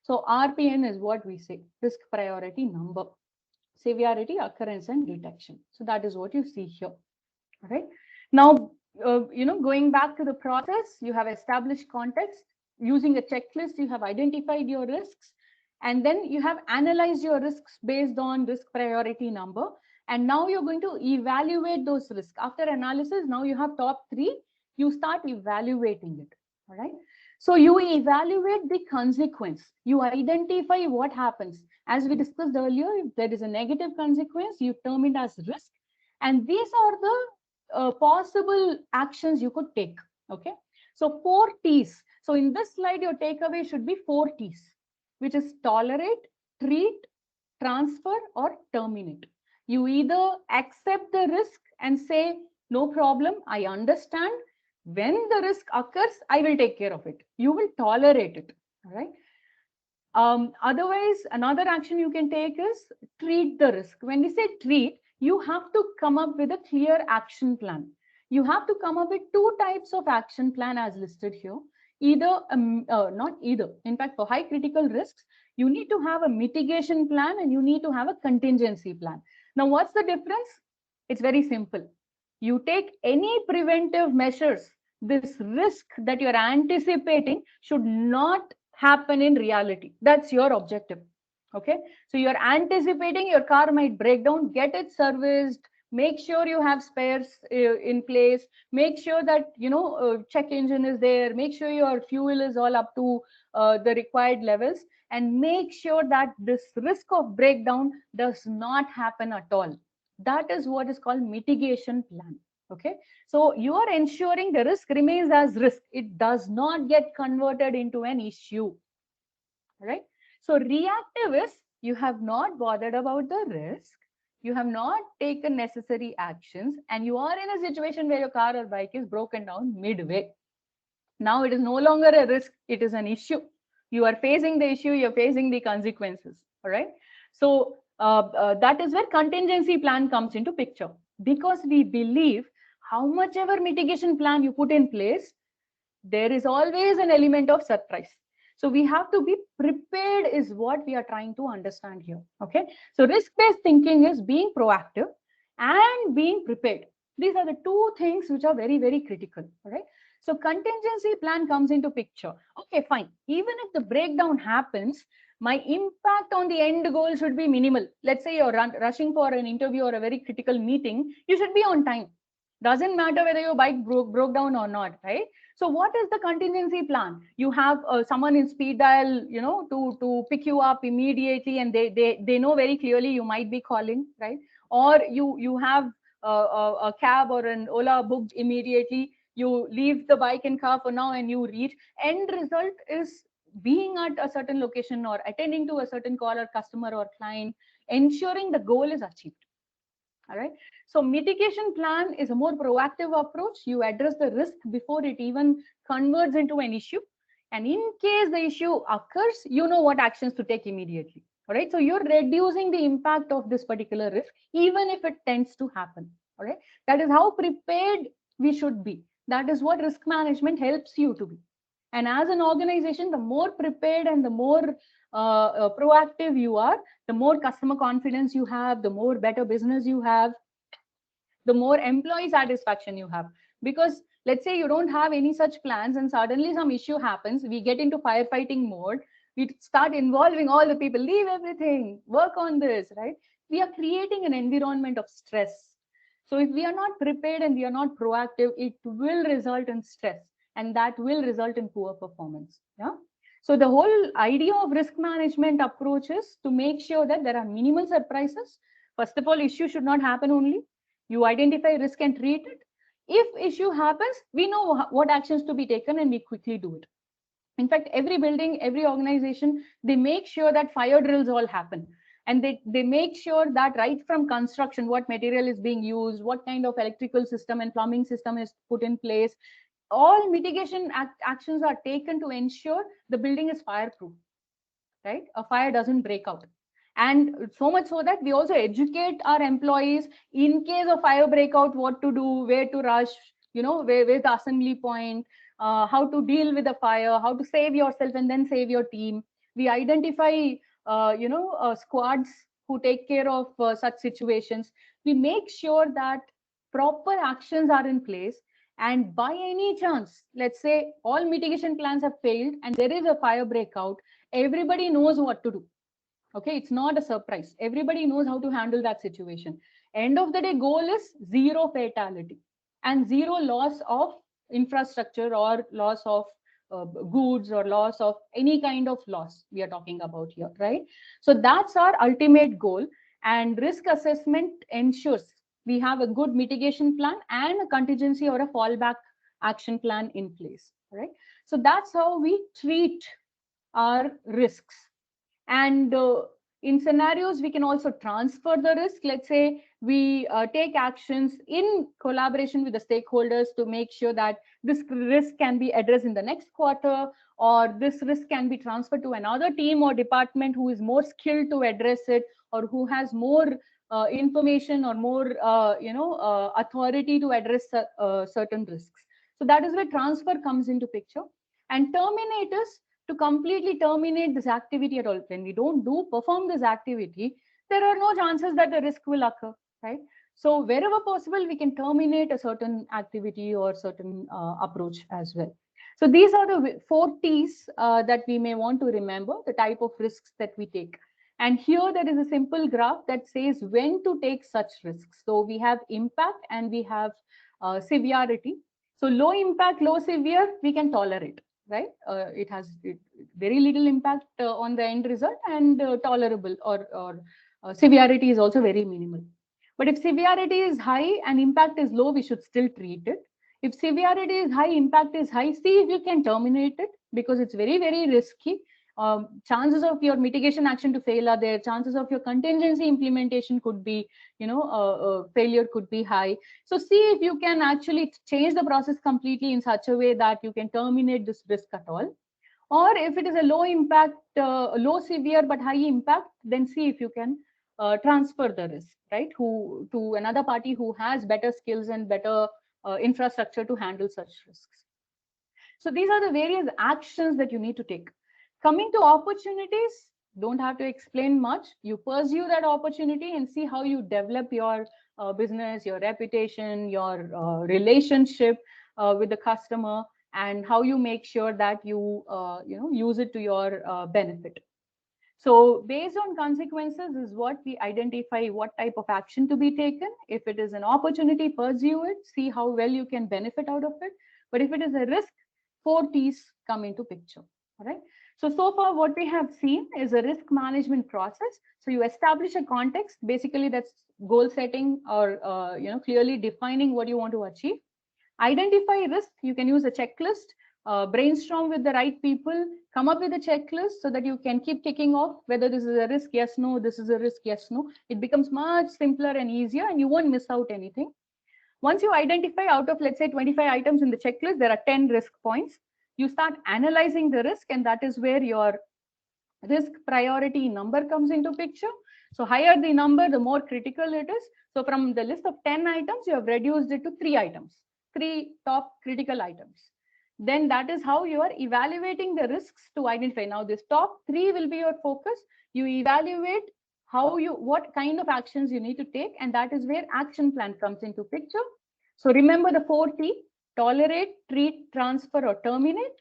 So RPN is what we say, risk priority number, severity, occurrence, and detection. So that is what you see here. All right, now going back to the process, you have established context. Using a checklist, you have identified your risks, and then you have analyzed your risks based on risk priority number. And now you're going to evaluate those risks. After analysis, now you have top 3, you start evaluating it. All right, so you evaluate the consequence, you identify what happens. As we discussed earlier, if there is a negative consequence, you term it as risk, and these are the possible actions you could take. Okay, so 4 T's. So in this slide, your takeaway should be 4 T's, which is tolerate, treat, transfer, or terminate. You either accept the risk and say, no problem, I understand. When the risk occurs, I will take care of it. You will tolerate it. All right. Otherwise, another action you can take is treat the risk. When we say treat, you have to come up with a clear action plan. You have to come up with 2 types of action plan as listed here. Either, not either. In fact, for high critical risks, you need to have a mitigation plan and you need to have a contingency plan. Now, what's the difference? It's very simple. You take any preventive measures. This risk that you're anticipating should not happen in reality. That's your objective. Okay, so you're anticipating your car might break down, get it serviced, make sure you have spares in place, make sure that check engine is there, make sure your fuel is all up to the required levels, and make sure that this risk of breakdown does not happen at all. That is what is called mitigation plan. Okay, so you are ensuring the risk remains as risk, it does not get converted into an issue. All right, so reactive is you have not bothered about the risk, you have not taken necessary actions, and you are in a situation where your car or bike is broken down midway. Now it is no longer a risk, it is an issue. You are facing the issue, you're facing the consequences. All right, so that is where contingency plan comes into picture, because we believe how much ever mitigation plan you put in place, there is always an element of surprise. So we have to be prepared is what we are trying to understand here. Okay. So risk-based thinking is being proactive and being prepared. These are the two things which are very, very critical. All right. So contingency plan comes into picture. Okay, fine. Even if the breakdown happens, my impact on the end goal should be minimal. Let's say you're rushing for an interview or a very critical meeting, you should be on time. Doesn't matter whether your bike broke down or not, right? So what is the contingency plan? You have someone in speed dial, you know, to pick you up immediately, and they know very clearly you might be calling, right? Or you have a cab or an Ola booked immediately. You leave the bike and car for now and you reach. End result is being at a certain location or attending to a certain call or customer or client, ensuring the goal is achieved. All right. So mitigation plan is a more proactive approach. You address the risk before it even converts into an issue. And in case the issue occurs, you know what actions to take immediately. All right. So you're reducing the impact of this particular risk, even if it tends to happen. All right. That is how prepared we should be. That is what risk management helps you to be. And as an organization, the more prepared and the more proactive you are, the more customer confidence you have, the more better business you have, the more employee satisfaction you have. Because let's say you don't have any such plans and suddenly some issue happens, we get into firefighting mode, we start involving all the people, leave everything, work on this, right? We are creating an environment of stress. So if we are not prepared and we are not proactive, it will result in stress, and that will result in poor performance. Yeah. So the whole idea of risk management approach is to make sure that there are minimal surprises. First of all, issue should not happen only. You identify risk and treat it. If issue happens, we know what actions to be taken and we quickly do it. In fact, every building, every organization, they make sure that fire drills all happen. And they make sure that right from construction, what material is being used, what kind of electrical system and plumbing system is put in place, all mitigation actions are taken to ensure the building is fireproof, right? A fire doesn't break out. And so much so that we also educate our employees in case of fire breakout, what to do, where to rush, you know, where's the assembly point, how to deal with the fire, how to save yourself and then save your team. We identify, squads who take care of such situations. We make sure that proper actions are in place. And by any chance, let's say all mitigation plans have failed and there is a fire breakout, everybody knows what to do. Okay, it's not a surprise. Everybody knows how to handle that situation. End of the day, goal is zero fatality and zero loss of infrastructure or loss of goods or loss of any kind of loss we are talking about here, right? So that's our ultimate goal. And risk assessment ensures we have a good mitigation plan and a contingency or a fallback action plan in place, right? So that's how we treat our risks. And in scenarios, we can also transfer the risk. Let's say we take actions in collaboration with the stakeholders to make sure that this risk can be addressed in the next quarter, or this risk can be transferred to another team or department who is more skilled to address it, or who has more information or more authority to address certain risks. So that is where transfer comes into picture. And terminators, to completely terminate this activity at all. When we don't perform this activity, there are no chances that the risk will occur, right? So wherever possible, we can terminate a certain activity or certain approach as well. So these are the 4 T's that we may want to remember, the type of risks that we take. And here there is a simple graph that says when to take such risks. So we have impact and we have severity. So low impact, low severe, we can tolerate, right? It has very little impact on the end result, and tolerable or severity is also very minimal. But if severity is high and impact is low, we should still treat it. If severity is high, impact is high, see if you can terminate it, because it's very, very risky. Chances of your mitigation action to fail are there. Chances of your contingency implementation could be, failure could be high. So see if you can actually change the process completely in such a way that you can terminate this risk at all. Or if it is a low impact, low severe but high impact, then see if you can transfer the risk, right, to another party who has better skills and better infrastructure to handle such risks. So these are the various actions that you need to take. Coming to opportunities, don't have to explain much. You pursue that opportunity and see how you develop your business, your reputation, your relationship with the customer, and how you make sure that you use it to your benefit. So based on consequences is what we identify what type of action to be taken. If it is an opportunity, pursue it, see how well you can benefit out of it. But if it is a risk, 4 T's come into picture. All right. So far what we have seen is a risk management process. So you establish a context, basically that's goal setting or clearly defining what you want to achieve. Identify risk, you can use a checklist, brainstorm with the right people, come up with a checklist so that you can keep ticking off whether this is a risk, yes, no, this is a risk, yes, no. It becomes much simpler and easier and you won't miss out anything. Once you identify out of, let's say, 25 items in the checklist, there are 10 risk points. You start analyzing the risk, and that is where your risk priority number comes into picture. So higher the number, the more critical it is. So from the list of 10 items, you have reduced it to 3 items, 3 top critical items. Then that is how you are evaluating the risks to identify. Now this top 3 will be your focus. You evaluate what kind of actions you need to take, and that is where action plan comes into picture. So remember the 4 T: tolerate, treat, transfer, or terminate,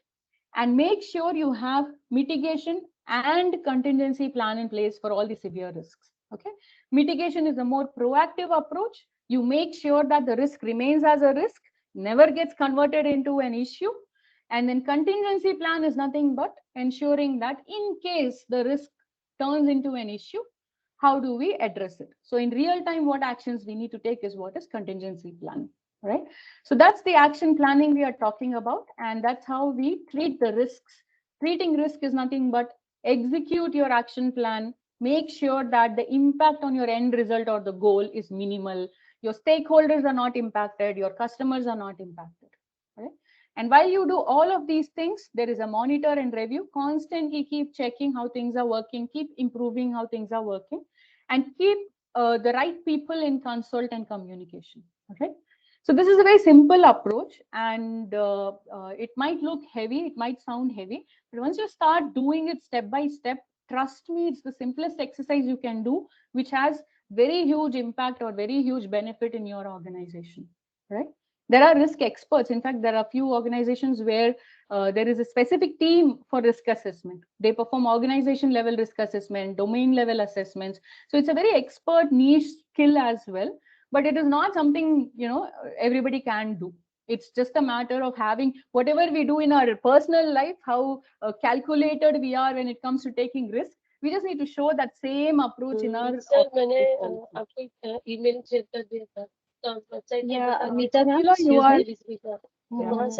and make sure you have mitigation and contingency plan in place for all the severe risks. Okay, mitigation is a more proactive approach. You make sure that the risk remains as a risk, never gets converted into an issue. And then contingency plan is nothing but ensuring that in case the risk turns into an issue, how do we address it? So in real time, what actions we need to take is what is contingency plan, right? So that's the action planning we are talking about, and that's how we treat the risks. Treating risk is nothing but execute your action plan, make sure that the impact on your end result or the goal is minimal. Your stakeholders are not impacted, your customers are not impacted, right? And while you do all of these things, there is a monitor and review. Constantly keep checking how things are working, keep improving how things are working, and keep the right people in consult and communication. Okay. So this is a very simple approach, and it might look heavy, it might sound heavy, but once you start doing it step by step, trust me, it's the simplest exercise you can do, which has very huge impact or very huge benefit in your organization, right? There are risk experts. In fact, there are few organizations where there is a specific team for risk assessment. They perform organization level risk assessment, domain level assessments. So it's a very expert niche skill as well, but it is not something, everybody can do. It's just a matter of having whatever we do in our personal life, how calculated we are when it comes to taking risk. We just need to show that same approach in our. Sir मैंने आपको email check कर दिया था तो website Yeah, Meeta ma'am, You are.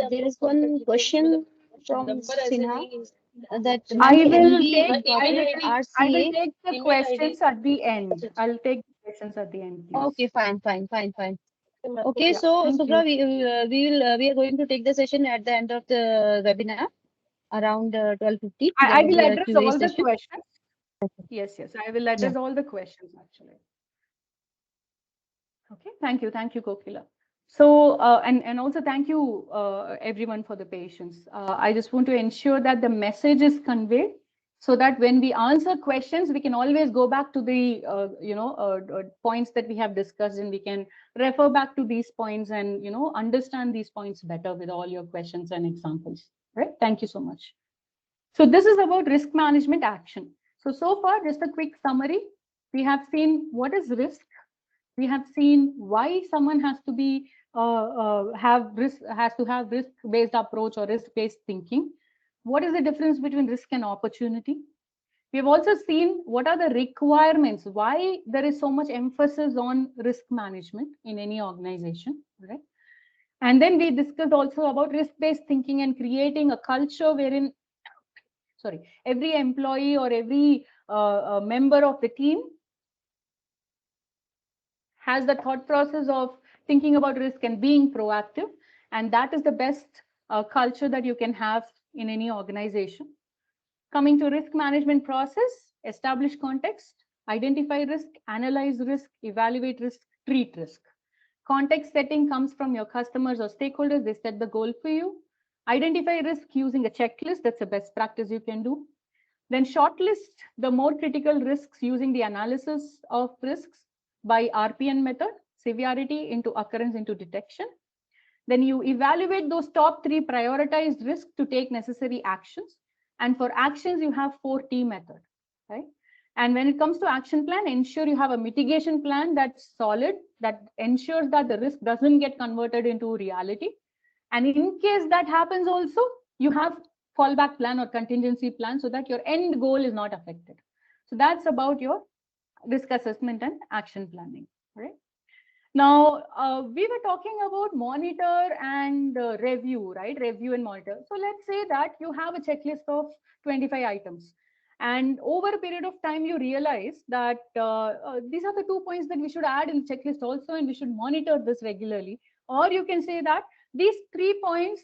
there is one question from Sinha that I will can take RCA. the questions at the end. I'll take the questions at the end, please. Okay, fine. Okay, Yeah, so thank Subhra, we are going to take the session at the end of the webinar around 12:50. I will address Q&A all the session. questions. Yes, I will address all the questions actually. Okay, thank you, Kokila. So, and also thank you everyone for the patience. I just want to ensure that the message is conveyed so that when we answer questions, we can always go back to the, points that we have discussed, and we can refer back to these points and, understand these points better with all your questions and examples, right? Thank you so much. So this is about risk management action. So far, just a quick summary. We have seen what is risk. We have seen why someone has to be have risk-based approach or risk-based thinking. What is the difference between risk and opportunity? We have also seen what are the requirements, why there is so much emphasis on risk management in any organization, right? And then we discussed also about risk-based thinking and creating a culture wherein, every employee or every member of the team has the thought process of thinking about risk and being proactive. And that is the best culture that you can have in any organization. Coming to risk management process, establish context, identify risk, analyze risk, evaluate risk, treat risk. Context setting comes from your customers or stakeholders. They set the goal for you. Identify risk using a checklist. That's the best practice you can do. Then shortlist the more critical risks using the analysis of risks by RPN method, severity into occurrence into detection. Then you evaluate those top 3 prioritized risks to take necessary actions. And for actions, you have 4T method, right? And when it comes to action plan, ensure you have a mitigation plan that's solid, that ensures that the risk doesn't get converted into reality. And in case that happens also, you have fallback plan or contingency plan so that your end goal is not affected. So that's about your risk assessment and action planning, right? Now, we were talking about monitor and review, right? Review and monitor. So let's say that you have a checklist of 25 items. And over a period of time, you realize that these are the 2 points that we should add in the checklist also, and we should monitor this regularly. Or you can say that these 3 points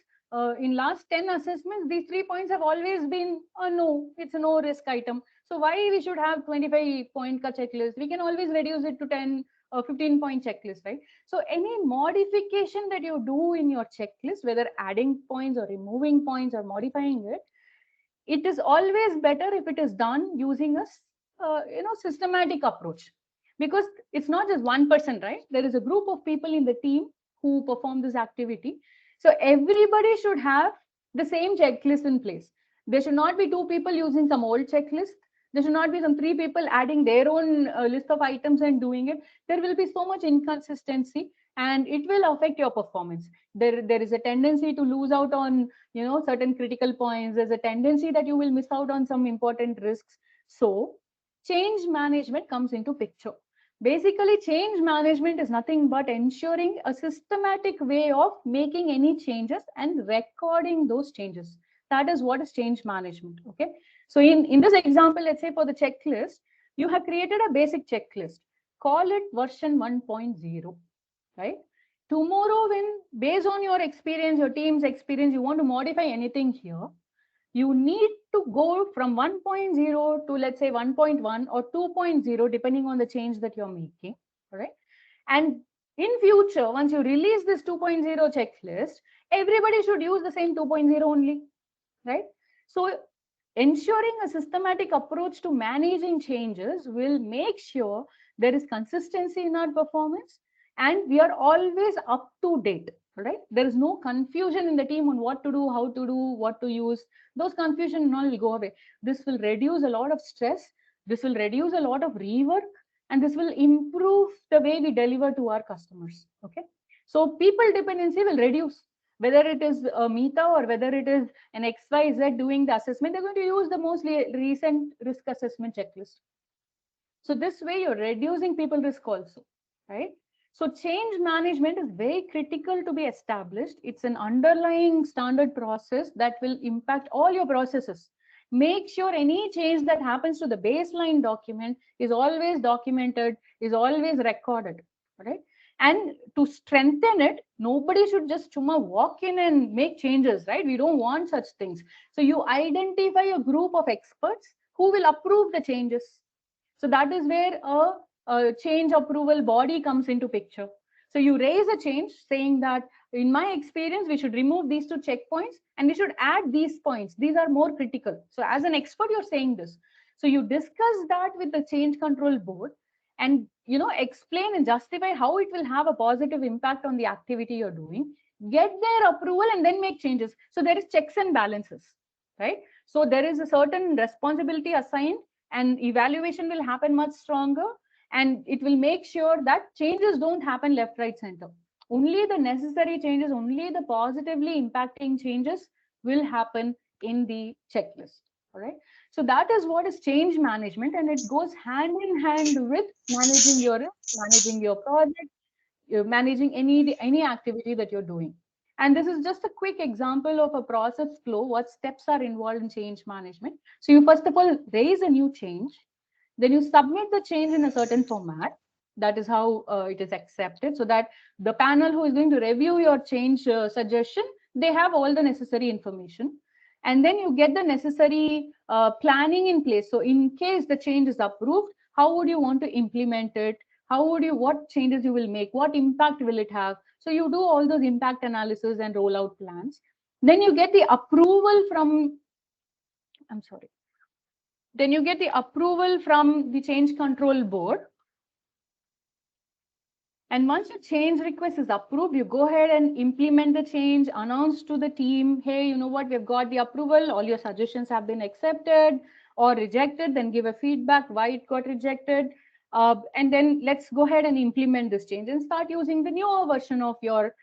in last 10 assessments, these 3 points have always been a no, it's a no risk item. So why we should have 25 point ka checklist? We can always reduce it to 10 or 15-point checklist, right? So any modification that you do in your checklist, whether adding points or removing points or modifying it, it is always better if it is done using a systematic approach, because it's not just one person, right? There is a group of people in the team who perform this activity. So everybody should have the same checklist in place. There should not be 2 people using some old checklist. There should not be some 3 people adding their own list of items and doing it. There will be so much inconsistency and it will affect your performance. There is a tendency to lose out on certain critical points. There's a tendency that you will miss out on some important risks. So change management comes into picture. Basically, change management is nothing but ensuring a systematic way of making any changes and recording those changes. That is what is change management. Okay. So in this example, let's say for the checklist, you have created a basic checklist. Call it version 1.0, right? Tomorrow, when based on your experience, your team's experience, you want to modify anything here, you need to go from 1.0 to let's say 1.1 or 2.0, depending on the change that you're making, all right? And in future, once you release this 2.0 checklist, everybody should use the same 2.0 only, right? So ensuring a systematic approach to managing changes will make sure there is consistency in our performance and we are always up to date, right? There is no confusion in the team on what to do, how to do, what to use. Those confusion and all will go away. This will reduce a lot of stress. This will reduce a lot of rework, and this will improve the way we deliver to our customers. Okay. So people dependency will reduce. Whether it is a Mita or whether it is an XYZ doing the assessment, they're going to use the most recent risk assessment checklist. So this way you're reducing people risk also, right? So change management is very critical to be established. It's an underlying standard process that will impact all your processes. Make sure any change that happens to the baseline document is always documented, is always recorded, right? And to strengthen it, nobody should just walk in and make changes, right? We don't want such things. So you identify a group of experts who will approve the changes. So that is where a change approval body comes into picture. So you raise a change saying that in my experience, we should remove these 2 checkpoints and we should add these points. These are more critical. So as an expert, you're saying this. So you discuss that with the change control board and explain and justify how it will have a positive impact on the activity you're doing, get their approval and then make changes. So there is checks and balances, right? So there is a certain responsibility assigned and evaluation will happen much stronger, and it will make sure that changes don't happen left, right, center. Only the necessary changes, only the positively impacting changes will happen in the checklist. All right. So that is what is change management, and it goes hand in hand with managing your project, managing any activity that you're doing. And this is just a quick example of a process flow, what steps are involved in change management. So you first of all raise a new change, then you submit the change in a certain format. That is how it is accepted, so that the panel who is going to review your change suggestion, they have all the necessary information. And then you get the necessary planning in place. So in case the change is approved, how would you want to implement it? What changes you will make? What impact will it have? So you do all those impact analysis and rollout plans. Then you get the approval from, I'm sorry. Then you get the approval from the change control board. And once your change request is approved, you go ahead and implement the change, announce to the team, hey, you know what, we've got the approval, all your suggestions have been accepted or rejected, then give a feedback why it got rejected. And then let's go ahead and implement this change and start using the newer version of your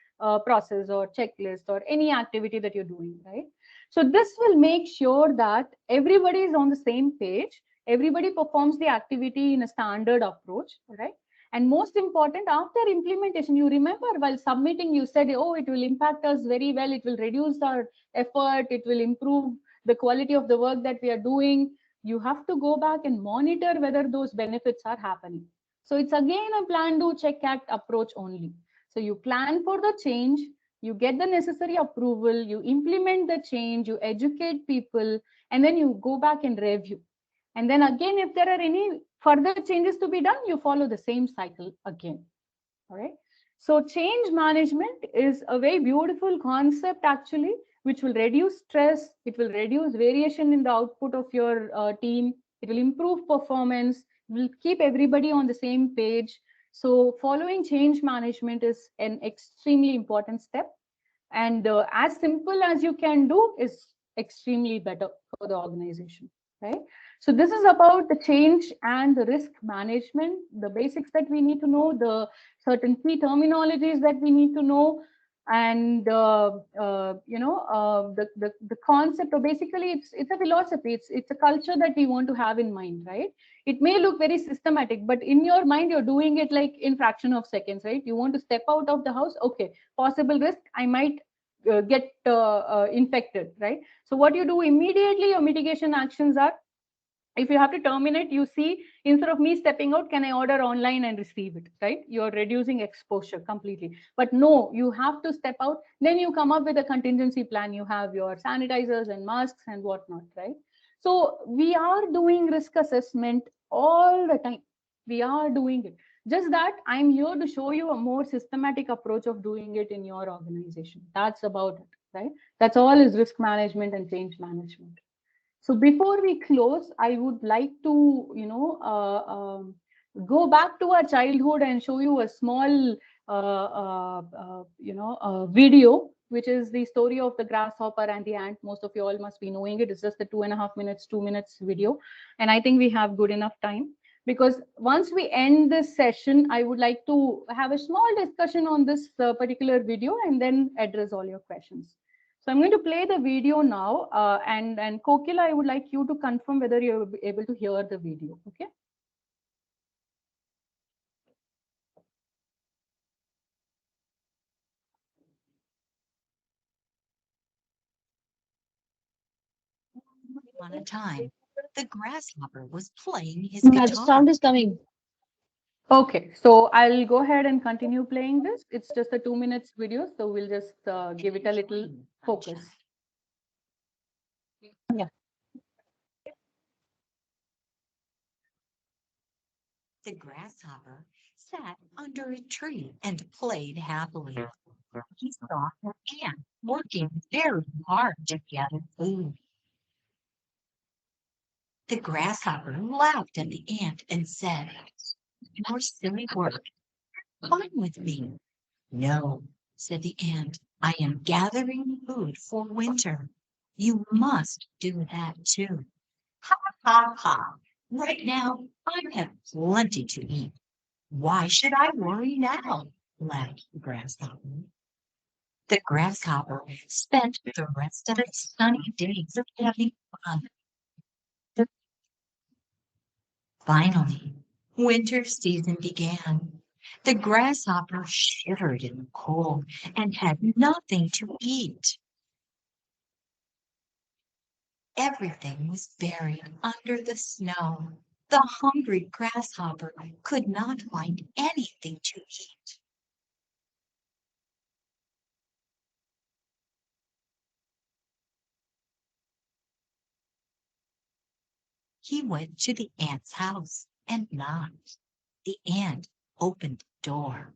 process or checklist or any activity that you're doing, right? So this will make sure that everybody is on the same page, everybody performs the activity in a standard approach, right? And most important, after implementation, you remember while submitting, you said, oh, it will impact us very well. It will reduce our effort. It will improve the quality of the work that we are doing. You have to go back and monitor whether those benefits are happening. So it's again a plan, do, check, act approach only. So you plan for the change, you get the necessary approval, you implement the change, you educate people, and then you go back and review. And then again, if there are any further changes to be done, you follow the same cycle again. All right. So change management is a very beautiful concept actually, which will reduce stress. It will reduce variation in the output of your team. It will improve performance. It will keep everybody on the same page. So following change management is an extremely important step. And as simple as you can do is extremely better for the organization, right? So this is about the change and the risk management, the basics that we need to know, the certain key terminologies that we need to know, and the concept, or basically it's a philosophy, it's a culture that we want to have in mind, right? It may look very systematic, but in your mind you're doing it like in fraction of seconds, right? You want to step out of the house, okay, possible risk, I might get infected, right? So what you do immediately, your mitigation actions are, if you have to terminate, you see, instead of me stepping out, can I order online and receive it, right? You're reducing exposure completely. But no, you have to step out. Then you come up with a contingency plan. You have your sanitizers and masks and whatnot, right? So we are doing risk assessment all the time. We are doing it. Just that I'm here to show you a more systematic approach of doing it in your organization. That's about it, right? That's all is risk management and change management. So before we close, I would like to, go back to our childhood and show you a small, video, which is the story of the grasshopper and the ant. Most of you all must be knowing it. It's just a 2.5 minutes, 2 minutes video. And I think we have good enough time, because once we end this session, I would like to have a small discussion on this particular video and then address all your questions. So I'm going to play the video now, and Kokila, I would like you to confirm whether you're able to hear the video, okay? On a time, the grasshopper was playing his The guitar. sound is coming. Okay, so I'll go ahead and continue playing this. It's just a 2 minutes video, so we'll just give it a little focus. Yeah. The grasshopper sat under a tree and played happily. He saw an ant working very hard to gather food. The grasshopper laughed at the ant and said, "Your silly work, fun with me." "No," said the ant, "I am gathering food for winter. You must do that too." "Ha ha ha! Right now I have plenty to eat. Why should I worry now?" laughed the grasshopper. The grasshopper spent the rest of its sunny days having fun. Finally, winter season began. The grasshopper shivered in the cold and had nothing to eat. Everything was buried under the snow. The hungry grasshopper could not find anything to eat. He went to the ant's house and knocked. The ant opened the door.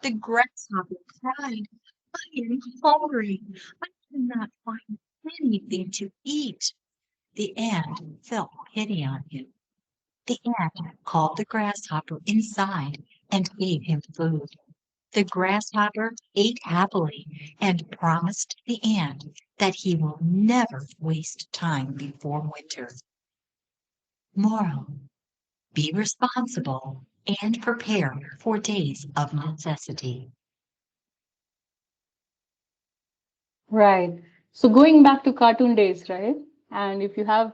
The grasshopper cried, "I am hungry. I cannot find anything to eat." The ant felt pity on him. The ant called the grasshopper inside and gave him food. The grasshopper ate happily and promised the ant that he will never waste time before winter. Moral: be responsible and prepare for days of necessity. Right. So going back to cartoon days, right? And if you have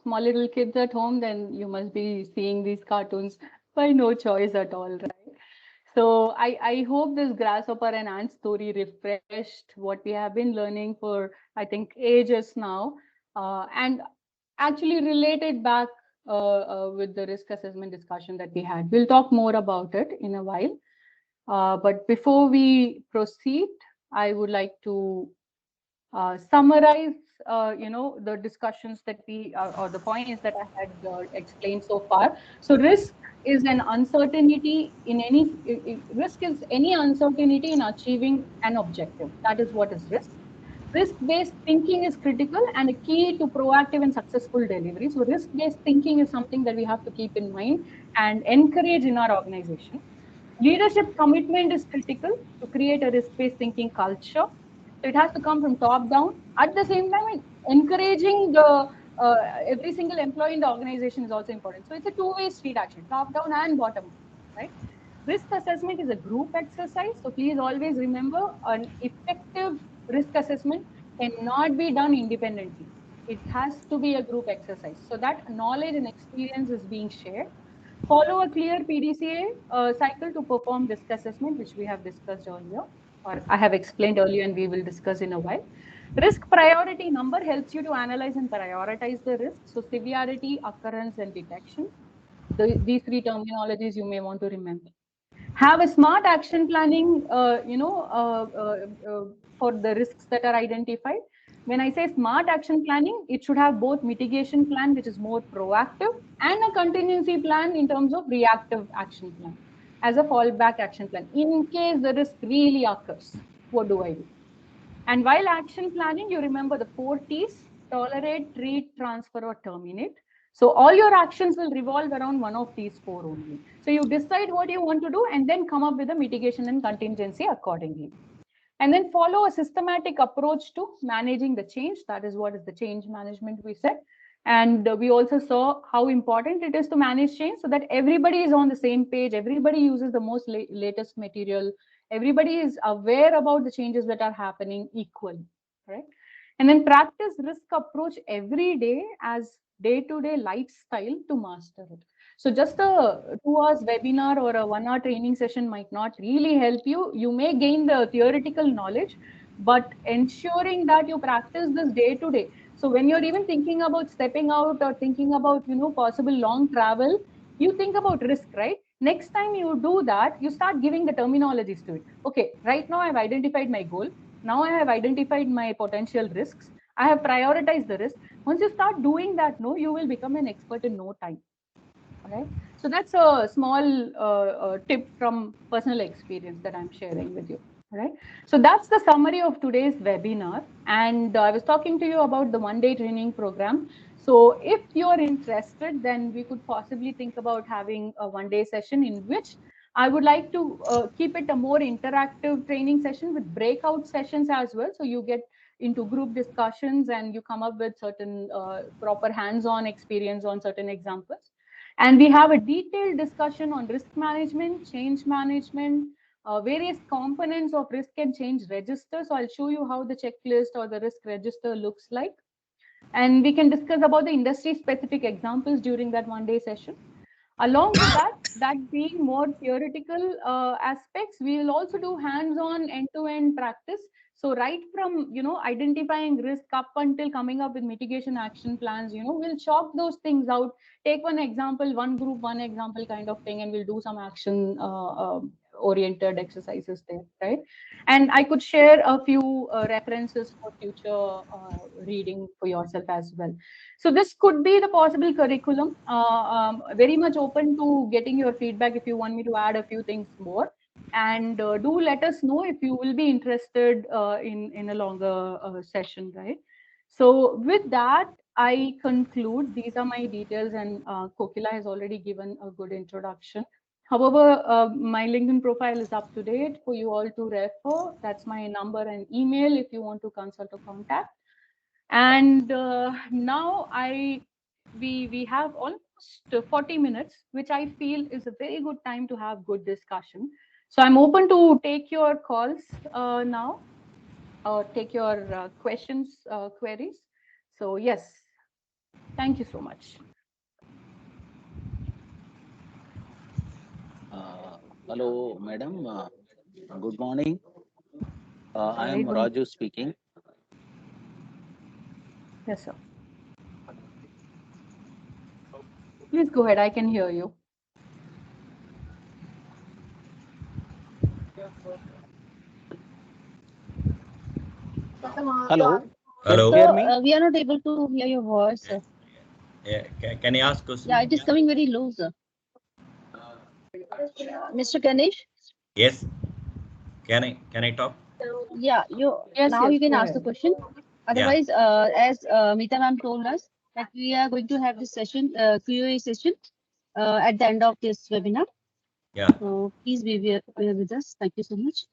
small little kids at home, then you must be seeing these cartoons by no choice at all, right? So I hope this grasshopper and ant story refreshed what we have been learning for, I think, ages now, and actually related back with the risk assessment discussion that we had. We'll talk more about it in a while. But before we proceed, I would like to summarize, the discussions that we or the points that I had explained so far. So risk is an uncertainty in any risk is any uncertainty in achieving an objective. That is what is risk. Risk-based thinking is critical and a key to proactive and successful delivery. So risk-based thinking is something that we have to keep in mind and encourage in our organization. Leadership commitment is critical to create a risk-based thinking culture. So it has to come from top down. At the same time, encouraging the every single employee in the organization is also important. So it's a two-way street action, top down and bottom up, right? Risk assessment is a group exercise. So please always remember an effective risk assessment cannot be done independently. It has to be a group exercise. So that knowledge and experience is being shared. Follow a clear PDCA cycle to perform risk assessment, which we have discussed earlier, or I have explained earlier, and we will discuss in a while. Risk priority number helps you to analyze and prioritize the risk. So severity, occurrence, and detection. These three terminologies you may want to remember. Have a smart action planning, for the risks that are identified. When I say smart action planning, it should have both mitigation plan, which is more proactive, and a contingency plan in terms of reactive action plan as a fallback action plan. In case the risk really occurs, what do I do? And while action planning, you remember the 4 T's: tolerate, treat, transfer, or terminate. So all your actions will revolve around one of these four only. So you decide what you want to do and then come up with a mitigation and contingency accordingly. And then follow a systematic approach to managing the change. That is what is the change management we said. And we also saw how important it is to manage change so that everybody is on the same page, everybody uses the most latest material, everybody is aware about the changes that are happening equally, right? And then practice risk approach every day as day-to-day lifestyle to master it. So just a 2 hours webinar or a 1 hour training session might not really help you. You may gain the theoretical knowledge, but ensuring that you practice this day to day. So when you're even thinking about stepping out or thinking about, possible long travel, you think about risk, right? Next time you do that, you start giving the terminologies to it. Okay, right now I've identified my goal. Now I have identified my potential risks. I have prioritized the risk. Once you start doing that, no, you will become an expert in no time. All right. So that's a small tip from personal experience that I'm sharing with you. All right. So that's the summary of today's webinar. And I was talking to you about the one-day training program. So if you're interested, then we could possibly think about having a one-day session in which I would like to keep it a more interactive training session with breakout sessions as well. So you get into group discussions and you come up with certain proper hands-on experience on certain examples. And we have a detailed discussion on risk management, change management, various components of risk and change register. So I'll show you how the checklist or the risk register looks like. And we can discuss about the industry specific examples during that one-day session. Along with that being more theoretical aspects, we will also do hands-on end-to-end practice. So right from, identifying risk up until coming up with mitigation action plans, we'll chalk those things out, take one example, one group, one example kind of thing, and we'll do some action oriented exercises there, right? And I could share a few references for future reading for yourself as well. So this could be the possible curriculum. Very much open to getting your feedback if you want me to add a few things more. And do let us know if you will be interested in a longer session, right? So with that, I conclude. These are my details, and Kokila has already given a good introduction. However, my LinkedIn profile is up to date for you all to refer. That's my number and email if you want to consult or contact. And now we have almost 40 minutes, which I feel is a very good time to have good discussion. So I'm open to take your calls now, or take your questions, queries. So yes, thank you so much. Hello, madam. Good morning. I Very am good. Raju speaking. Yes, sir. Please go ahead. I can hear you. Hello. Hello. Can you hear So me? we are not able to hear your voice. Yeah, can I ask question? Yeah, it is coming very low, sir. Mr. Ganesh? Yes. Can I talk? Yeah, Yes, now yes, you can go ask the ahead. question. Otherwise, as Meeta ma'am told us that we are going to have this session, Q&A session, at the end of this webinar. Yeah. So please be bear with us. Thank you so much.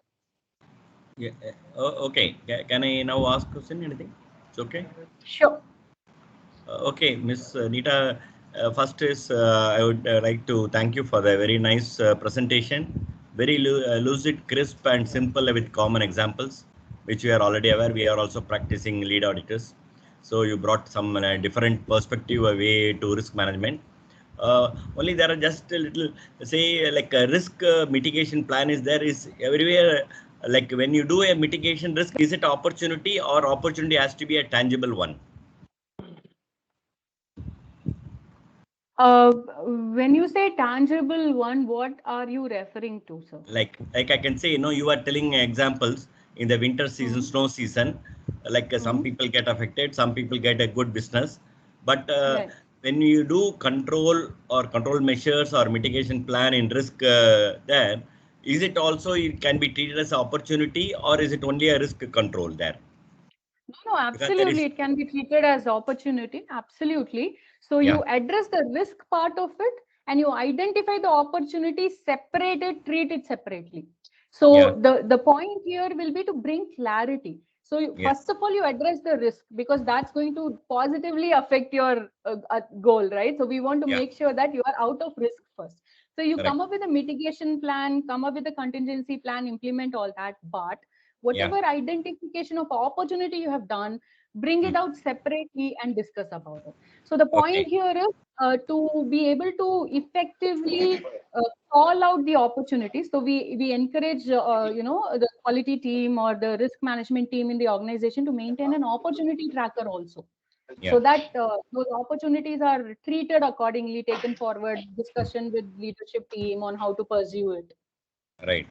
Yeah. Okay. Can I now ask question? Anything? It's okay. Sure. Okay, Miss Nita. First is I would like to thank you for the very nice presentation. Very lucid, crisp, and simple with common examples, which we are already aware. We are also practicing lead auditors. So you brought some different perspective away to risk management. Only there are just a little, say, like a risk mitigation plan is there is everywhere. Like when you do a mitigation risk, is it opportunity or opportunity has to be a tangible one? When you say tangible one, what are you referring to, sir? Like I can say, you are telling examples in the winter season, snow season, like some people get affected, some people get a good business. But Right. when you do control or control measures or mitigation plan in risk there, is it also it can be treated as opportunity or is it only a risk control there? No, Because there absolutely. is, It can be treated as opportunity. Absolutely. So yeah, you address the risk part of it and you identify the opportunity, separate it, treat it separately. yeah, So the point here will be to bring clarity. So first yes, of all, you address the risk because that's going to positively affect your goal, right? So we want to yeah, make sure that you are out of risk first. So you correct, come up with a mitigation plan, come up with a contingency plan, implement all that. But yeah, whatever identification of opportunity you have done, bring it out separately and discuss about it. So the point okay, here is to be able to effectively call out the opportunities. So we encourage the quality team or the risk management team in the organization to maintain an opportunity tracker also, yeah. so that those opportunities are treated accordingly, taken forward, discussion with leadership team on how to pursue it. Right.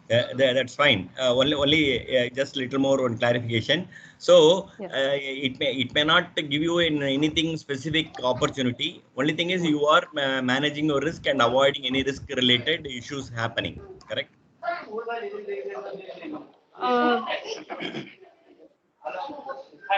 That's fine. Only just little more on clarification. So Yes. it may not give you in anything specific opportunity. Only thing is you are managing your risk and avoiding any risk related issues happening. Correct? Uh,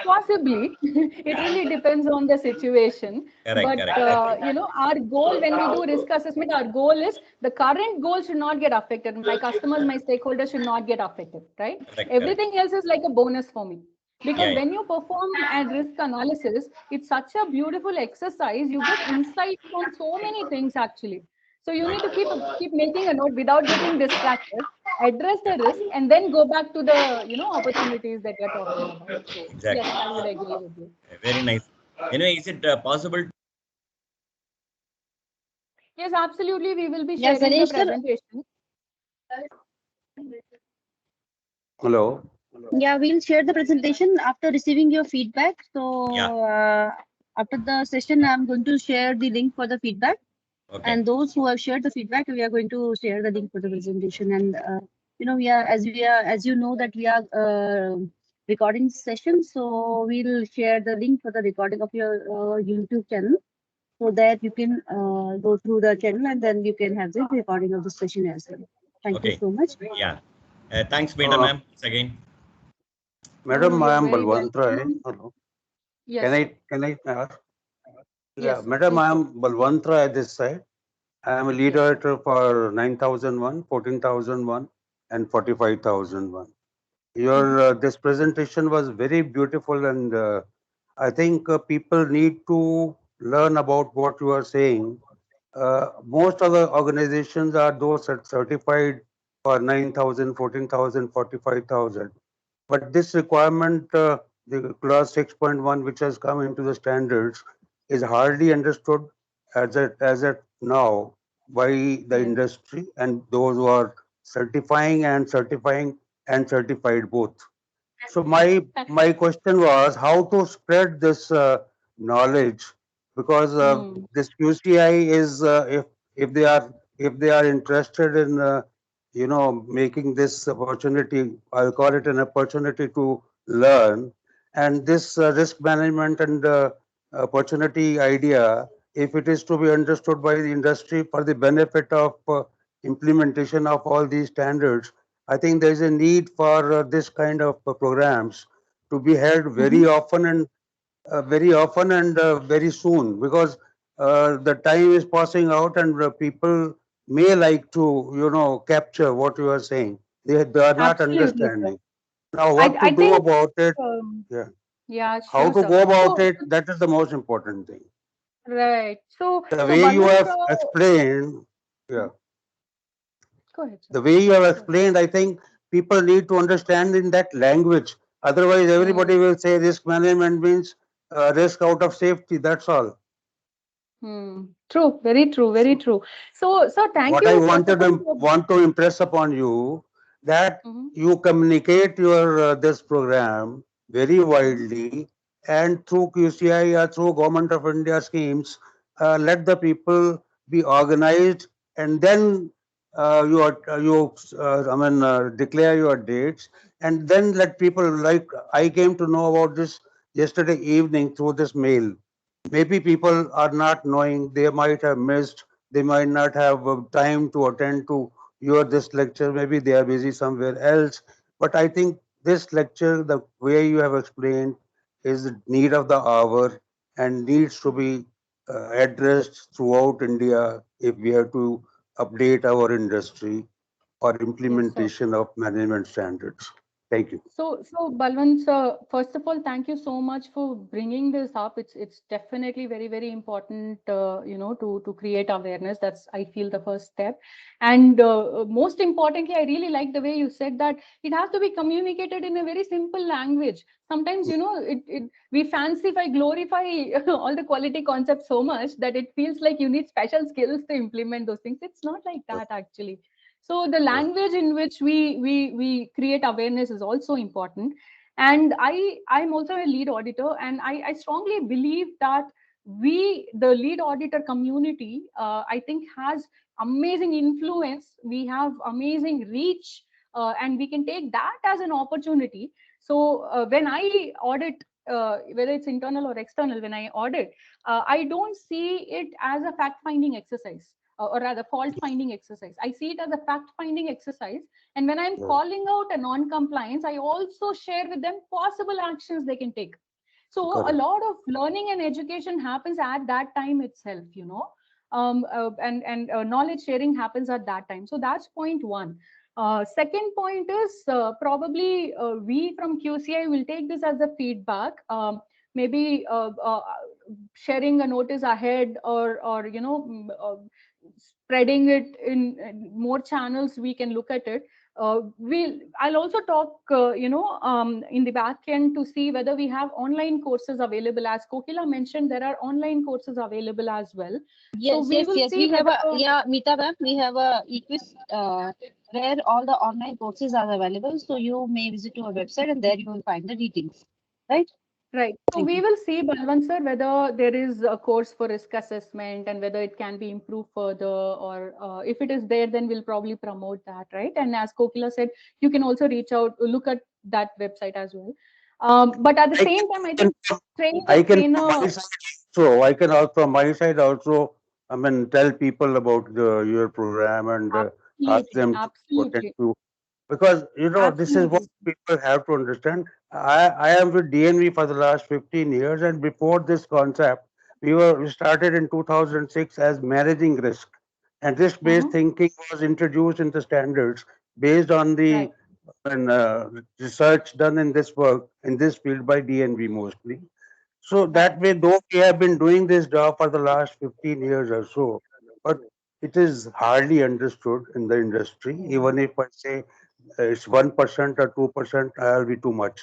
Possibly, it really depends on the situation. Correct. But Correct. Correct. our goal when we do risk assessment, our goal is the current goal should not get affected. My customers, my stakeholders should not get affected, right? Correct. Correct. Everything else is like a bonus for me. Yeah. Because Yeah. when you perform a risk analysis, it's such a beautiful exercise. You get insights on so many things actually. So you need to keep making a note without getting distracted, address Yeah. the risk, and then go back to the opportunities that you're talking about. So yes, Exactly. I would agree with you. Very nice. Anyway, is it possible? Yes, absolutely. We will be Yeah, sharing the Ganesh sir. presentation. Hello. Yeah, we'll share the presentation after receiving your feedback. Yeah. So after the session, I'm going to share the link for the feedback. Okay. And those who have shared the feedback, we are going to share the link for the presentation. And as you know that we are recording session, so we'll share the link for the recording of your YouTube channel, so that you can go through the channel and then you can have the recording of the session as well. Thank you Okay. so much. Yeah. Thanks, Meeta ma'am. Once again. Madam, I You're am very Balwant Rai. welcome. Hello. Yes, Can sir. I ask? Yeah, Yes, sir. Madam, Please I go. am Balwantra at this side. I am a lead Yes, sir. auditor for 9001, 14,001, and 45,001. Mm-hmm. Your this presentation was very beautiful, and I think people need to learn about what you are saying. Most of the organizations are those certified for 9,000, 14,000, 45,000. But this requirement, the clause 6.1, which has come into the standards, is hardly understood as at now by the Yes. industry and those who are certifying and certified both. So my question was how to spread this knowledge, because Hmm. this QCI is if they are interested in making this opportunity, I'll call it an opportunity to learn, and this risk management and opportunity idea, if it is to be understood by the industry for the benefit of implementation of all these standards, I think there is a need for this kind of programs to be held Mm-hmm. very often and very soon, because the time is passing out, and people may like to capture what you are saying. They are not Absolutely, sir. understanding. Now, what to I do think, about it? um, Yeah, yeah, how sure, to sir. go about So, it? That is the most important thing. right. The So way you Balwant, have explained, yeah, go ahead, sir. the way you have Go ahead. explained, I think people need to understand in that language. Otherwise, Hmm. everybody will say risk management means risk out of safety. That's all. Hmm. True. Very true. Very true. So thank What I you, first of wanted all, to for. want to impress upon you, that Mhm, you communicate your this program very mhm. widely, and through QCI or through Government of India schemes, let the people be organized, and then declare your dates, and then let people, like I came to know about this yesterday evening through this mail. Maybe people are not knowing, they might have missed, they might not have time to attend to your this lecture, maybe they are busy somewhere else. But I think this lecture, the way you have explained, is the need of the hour and needs to be addressed throughout India if we have to update our industry or Yes, sir. implementation of management standards. Thank you. So Balwant, sir, first of all, thank you so much for bringing this up. It's definitely very, very important, to create awareness. That's, I feel, the first step. And most importantly, I really like the way you said that it has to be communicated in a very simple language. Sometimes, we fancify, glorify all the quality concepts so much that it feels like you need special skills to implement those things. It's not like that, actually. So the Yeah. language in which we create awareness is also important. And I'm also a lead auditor, and I strongly believe that the lead auditor community, I think, has amazing influence. We have amazing reach, and we can take that as an opportunity. So when I audit, whether it's internal or external, when I audit, I don't see it as a fact finding exercise, or rather fault finding exercise. I see it as a fact finding exercise. And when I'm Yeah. calling out a non compliance, I also share with them possible actions they can take. So a Correct. lot of learning and education happens at that time itself, and knowledge sharing happens at that time. So that's point one. Second point is, probably we from QCI will take this as a feedback. Maybe sharing a notice ahead, or spreading it in more channels, we can look at it. I'll also talk, in the back end, to see whether we have online courses available. As Kokila mentioned, there are online courses available as well. So Yes, we yes, will yes. see We have a, whether. yeah, Meeta ma'am, we have a e-quiz where all the online courses are available. So you may visit our website and there you will find the details. Right? Right. So Thank we you. will see, Balwant sir, whether there is a course for risk assessment and whether it can be improved further, or if it is there, then we'll probably promote that, right? And as Kokila said, you can also reach out, look at that website as well. But at the I same time, I can think train the I can from trainer. my side also, I can also from my side also, tell people about your program and ask Absolutely, them to attend absolutely. to. Because, this is what Absolutely. people have to understand. I am with DNV for the last 15 years, and before this concept, we started in 2006 as managing risk. And risk-based thinking was introduced in the standards based on the Right. research done in this work, in this field by DNV mostly. So Right. that way, though we have been doing this job for the last 15 years or so, but it is hardly understood in the industry. Even if I say it's 1% or 2%, I'll be too much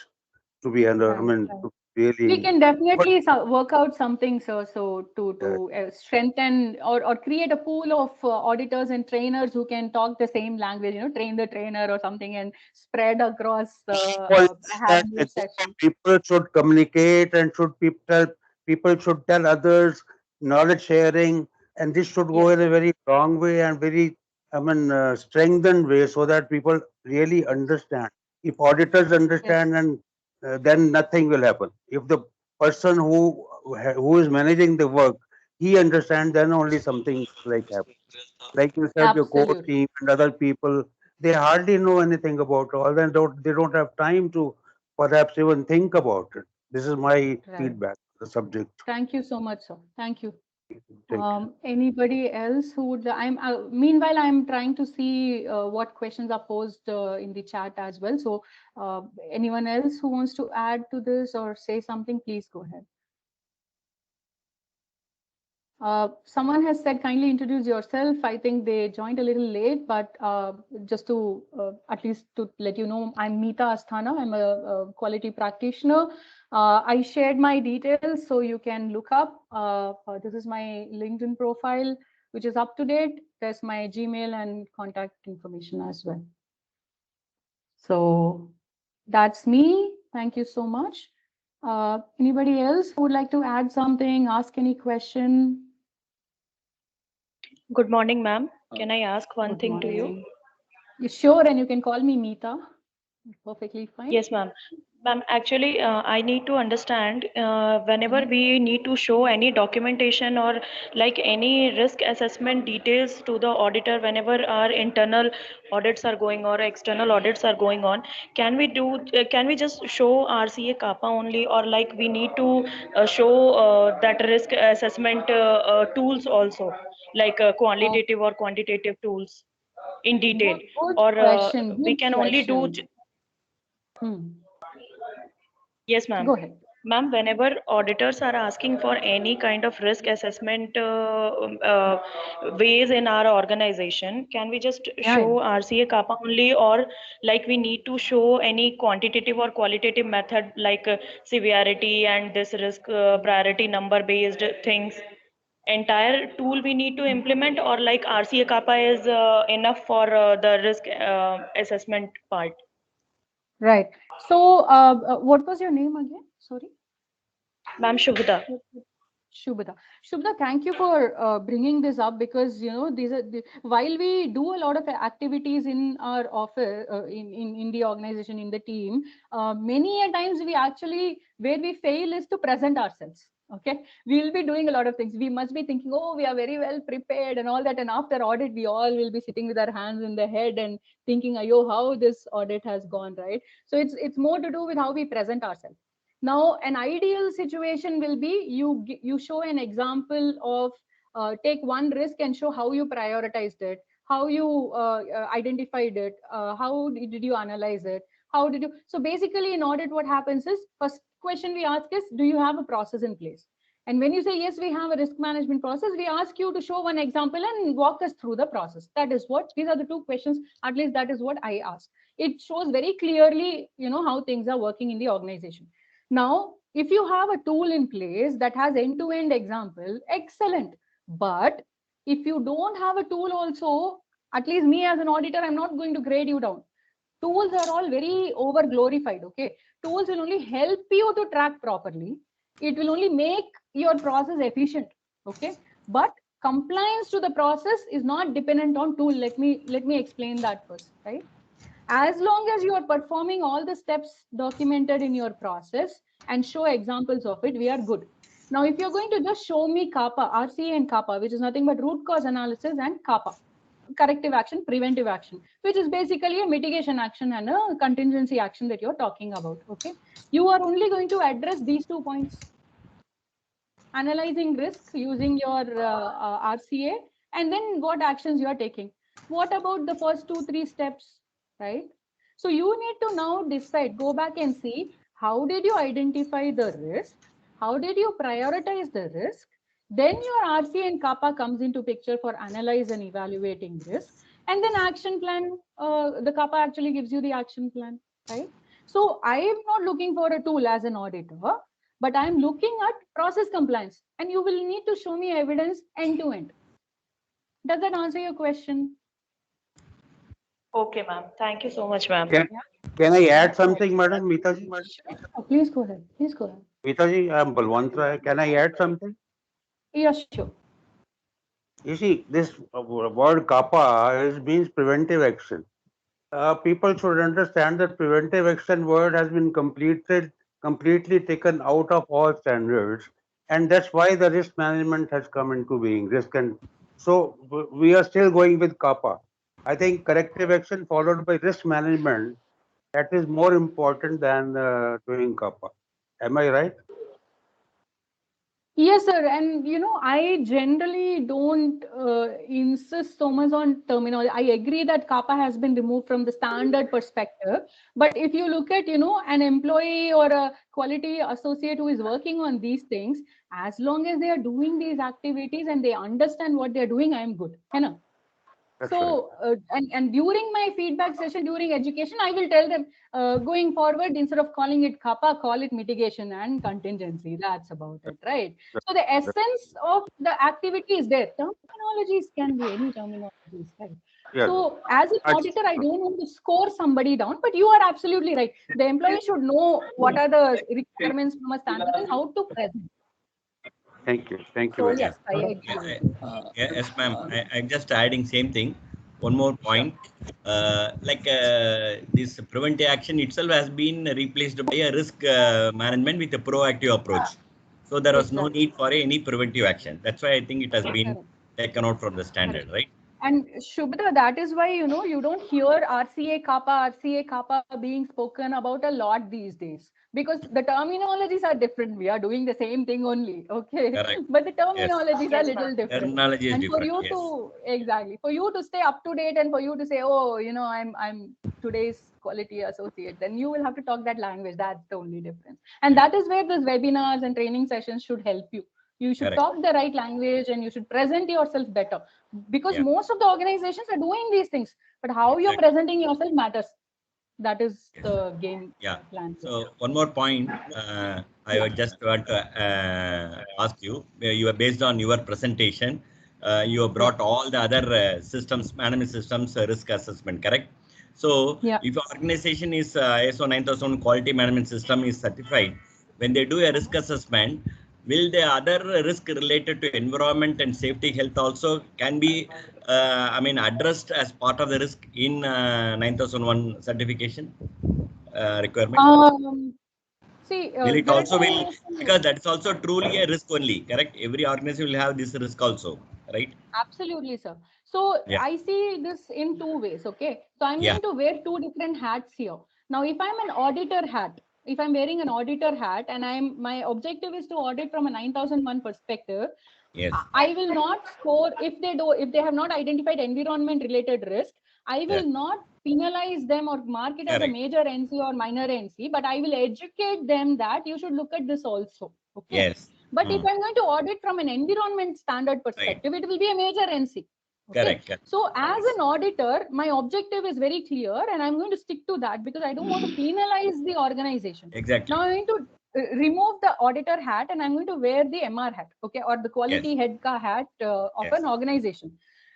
to be under. I Right. mean, Right. to We really. can But definitely work out something, sir, so to uh, strengthen or create a pool of auditors and trainers who can talk the same language, train the trainer or something and spread across point is have that a more group of sessions. people should communicate and people should tell others knowledge sharing, and this should go Yes. in a very long way and very, strengthened way so that people really understand. If auditors Yes. understand, and then nothing will happen. If the person who is managing the work, he understands, then only something like happen. Like you said, your core Absolutely. team and other people, they hardly know anything about all, and they don't have time to perhaps even think about it. This is my Right. feedback on the subject. Thank you so much, sir. Thank you. Thank you. Anybody else who would? Meanwhile, I'm trying to see what questions are posed in the chat as well. So, anyone else who wants to add to this or say something, please go ahead. Someone has said, kindly introduce yourself. I think they joined a little late, but just to at least to let you know, I'm Meeta Asthana. I'm a quality practitioner. I shared my details so you can look up. This is my LinkedIn profile, which is up to date. There's my Gmail and contact information as well. So that's me. Thank you so much. Anybody else who would like to add something, ask any question? Good morning, ma'am. Can I ask one Good thing to you? morning. You sure? And you can call me Meeta. Perfectly fine. Yes, ma'am. Ma'am, actually, I need to understand whenever we need to show any documentation or like any risk assessment details to the auditor, whenever our internal audits are going or external audits are going on, can we just show RCA CAPA only, or like we need to show that risk assessment tools also, like Oh, qualitative or quantitative tools in detail, good or question. we Good can only do. question. Hmm. Yes, ma'am. Go ahead. Ma'am, whenever auditors are asking for any kind of risk assessment ways in our organization, can we just Yeah, show yeah. RCA CAPA only, or like we need to show any quantitative or qualitative method like severity and this risk priority number based things? Entire tool we need to implement, or like RCA CAPA is enough for the risk assessment part? Right. So, what was your name again? Sorry. Ma'am, Shubhda. Shubhda. Shubhda, thank you for bringing this up, because these are while we do a lot of activities in our office, in the organization, in the team, many a times we actually, where we fail is to present ourselves. Okay, we will be doing a lot of things. We must be thinking, oh, we are very well prepared and all that, and after audit, we all will be sitting with our hands in the head and thinking, ayo, how this audit has gone, right? So it's more to do with how we present ourselves. Now, an ideal situation will be you show an example of take one risk and show how you prioritized it, how you identified it, how did you analyze it, how did you. So basically, in audit, what happens is, first question we ask is, do you have a process in place? And when you say yes, we have a risk management process, we ask you to show one example and walk us through the process. That is what, these are the two questions. At least that is what I ask. It shows very clearly, how things are working in the organization. Now, if you have a tool in place that has end-to-end example, excellent. But if you don't have a tool also, at least me as an auditor, I'm not going to grade you down. Tools are all very over glorified. Okay. Tools will only help you to track properly. It will only make your process efficient. Okay. But compliance to the process is not dependent on tool. Let me explain that first, right? As long as you are performing all the steps documented in your process and show examples of it, we are good. Now, if you're going to just show me kappa, RCA and kappa, which is nothing but root cause analysis and kappa, corrective action, preventive action, which is basically a mitigation action and a contingency action that you're talking about. Okay, you are only going to address these 2 points: analyzing risk using your RCA, and then what actions you are taking. What about the first 2-3 steps, right? So you need to now decide, go back and see, how did you identify the risk? How did you prioritize the risk? Then your RCA and CAPA comes into picture for analyze and evaluating risk. And then action plan, the CAPA actually gives you the action plan, right? So I am not looking for a tool as an auditor, but I'm looking at process compliance, and you will need to show me evidence end to end. Does that answer your question? Okay, ma'am. Thank you so much, ma'am. Can I add something, Madam Mitaji? Oh, please go ahead. Please go ahead. Mitaji, I'm Balwant Rai. Can I add something? Yes, sure. You see, this word kappa means preventive action. People should understand that preventive action word has been completely taken out of all standards, and that's why the risk management has come into being. So we are still going with kappa. I think corrective action followed by risk management, that is more important than doing kappa. Am I right? Yes, sir. And I generally don't insist so much on terminology. I agree that kappa has been removed from the standard perspective. But if you look at, an employee or a quality associate who is working on these things, as long as they are doing these activities and they understand what they're doing, I am good. So, and during my feedback session, during education, I will tell them, going forward, instead of calling it kappa, call it mitigation and contingency. That's about it, right? So the essence of the activity is there. Terminologies can be any terminologies, right? So as an auditor, I don't want to score somebody down, but you are absolutely right. The employee should know what are the requirements from a standard and how to present. Thank you. Thank you So very yes, much. I agree. Yes, ma'am. I'm just adding same thing. One more point. This preventive action itself has been replaced by a risk management with a proactive approach. So there was no need for any preventive action. That's why I think it has been taken out from the standard, right? And Shubhra, that is why, you don't hear RCA kappa being spoken about a lot these days, because the terminologies are different. We are doing the same thing only, okay? Correct. But the Yes. terminologies are little different. Terminology is And for different. you Yes. to, exactly, for you to stay up to date and for you to say, oh, I'm today's quality associate, then you will have to talk that language. That's the only difference. And that is where these webinars and training sessions should help you. You should Correct. talk the right language and you should present yourself better, because most of the organizations are doing these things, but how you're presenting yourself matters. That is the game plan. So one more point, I would just want to ask you. You are based on your presentation. You have brought all the other systems, management systems, risk assessment, correct? So if your organization is ISO 9001 quality management system is certified, when they do a risk assessment, will the other risk related to environment and safety health also can be, addressed as part of the risk in 9001 certification requirement? See, will it also will, because that is also truly a risk only, correct? Every organization will have this risk also, right? Absolutely, sir. So I see this in two ways. Okay, so I'm going to wear two different hats here. Now, if I'm an auditor hat, if I'm wearing an auditor hat and my objective is to audit from a 9001 perspective, I will not score if they have not identified environment related risk. I will not penalize them or mark it as a major NC or minor NC, but I will educate them that you should look at this also. Okay. But if I'm going to audit from an environment standard perspective, it will be a major NC. Okay. Correct. So as an auditor, my objective is very clear and I'm going to stick to that because I don't want to penalize the organization. Exactly. Now I'm going to remove the auditor hat and I'm going to wear the MR hat, okay, or the quality head ka hat of an organization.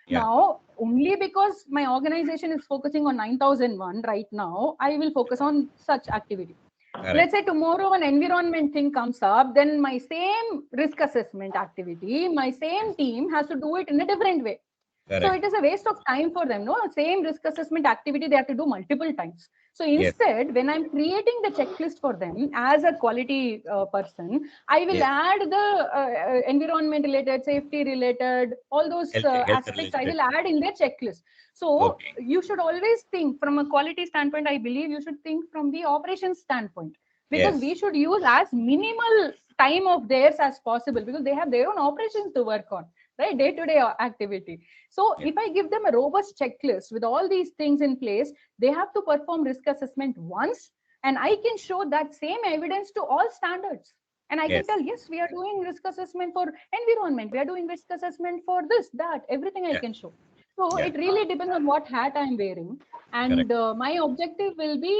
Now, only because my organization is focusing on 9001 right now, I will focus on such activity. Correct. Let's say tomorrow an environment thing comes up, then my same risk assessment activity, my same team has to do it in a different way. Correct. So it is a waste of time for them. No, same risk assessment activity they have to do multiple times. So Yes. instead, when I'm creating the checklist for them as a quality person, I will Yes. add the environment related, safety related, all those Health aspects I related. will add in their checklist. So Okay. you should always think from a quality standpoint. I believe you should think from the operations standpoint, because Yes. we should use as minimal time of theirs as possible, because they have their own operations to work on, right? Day-to-day activity. So Yes. if I give them a robust checklist with all these things in place, they have to perform risk assessment once, and I can show that same evidence to all standards. And I can Yes. tell, yes, we are doing risk assessment for environment, we are doing risk assessment for this, that, everything I Yeah. can show. So Yeah. it really depends on what hat I'm wearing. Correct. And my objective will be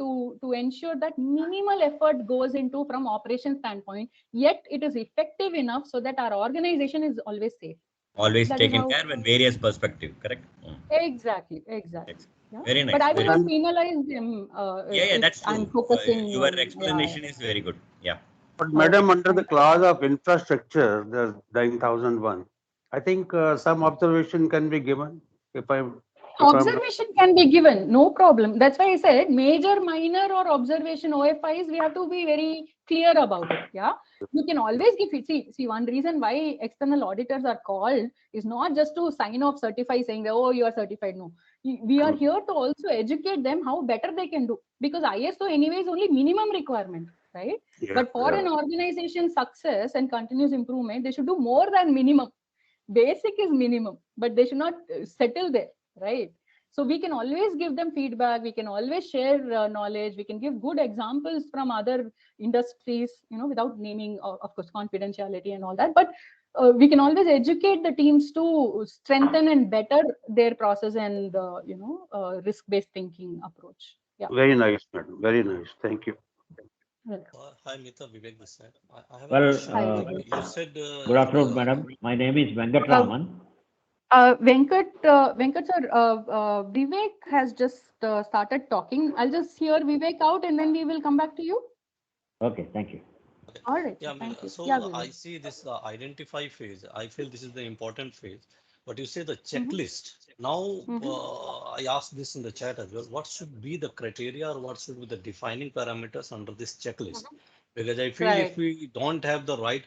to ensure that minimal effort goes into from operation standpoint, yet it is effective enough so that our organization is always safe. Always That is taken how. care when various perspective. Correct. Exactly, exactly. Excellent. Yeah, Very but nice. I will Very not nice. And penalize them Yeah. Yeah. if That's I'm true. focusing Your on. Yeah. explanation is very good. Yeah. but Okay. madam, under the Thank you. clause of infrastructure, the 9001, I think some observation can be given if I'm not. Observation can be given, no problem. That's why I said major, minor, or observation OFIs, we have to be very clear about it. Yeah. You can always give it. See, one reason why external auditors are called is not just to sign off, certify, saying that, oh, you are certified. No. We are here to also educate them how better they can do. Because ISO anyway is only minimum requirement, right? Yeah, But for yeah. an organization success and continuous improvement, they should do more than minimum. Basic is minimum, but they should not settle there, right? So we can always give them feedback, we can always share knowledge, we can give good examples from other industries, without naming, of course, confidentiality and all that. But we can always educate the teams to strengthen and better their process and risk based thinking approach. Yeah. Very nice, madam. Very nice. Thank you. Welcome. Hi, Mita, Vivek this side. I have a Well, question. Hi, Like Vivek. you said, good afternoon, madam. My name is Uh, Venkatraman. Venkat sir, Vivek has just started talking. I'll just hear Vivek out and then we will come back to you. Okay, thank you. okay. All right, sir. Yeah, Thank you. Yeah, so I Vivek. see this identify phase. I feel this is the important phase. But you say the Mm-hmm. checklist. Now, Mm-hmm. I asked this in the chat as well. What should be the criteria or what should be the defining parameters under this checklist? Because I feel if Right. we don't have the right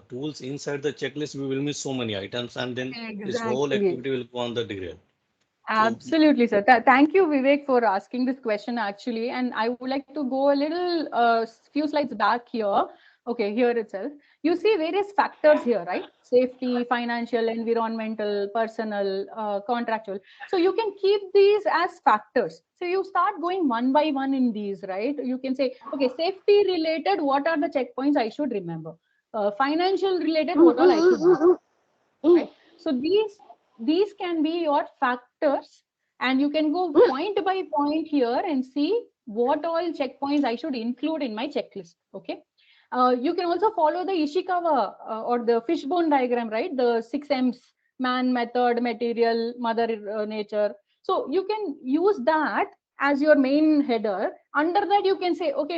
tools inside the checklist, we will miss so many items and then this whole Exactly. activity will go on the derail. So, Absolutely, sir. Thank you, Vivek, for asking this question actually. And I would like to go a little few slides back here. Okay, here itself. You see various factors here, right? Safety, financial, environmental, personal, contractual. So you can keep these as factors. So you start going one by one in these, right? You can say, okay, safety related, what are the checkpoints I should remember? Financial related, what all I should remember? Right? So these can be your factors, and you can go point by point here and see what all checkpoints I should include in my checklist. Okay. You can also follow the Ishikawa or the fishbone diagram, right? The 6 M's: man, method, material, mother nature. So you can use that as your main header. Under that, you can say, okay,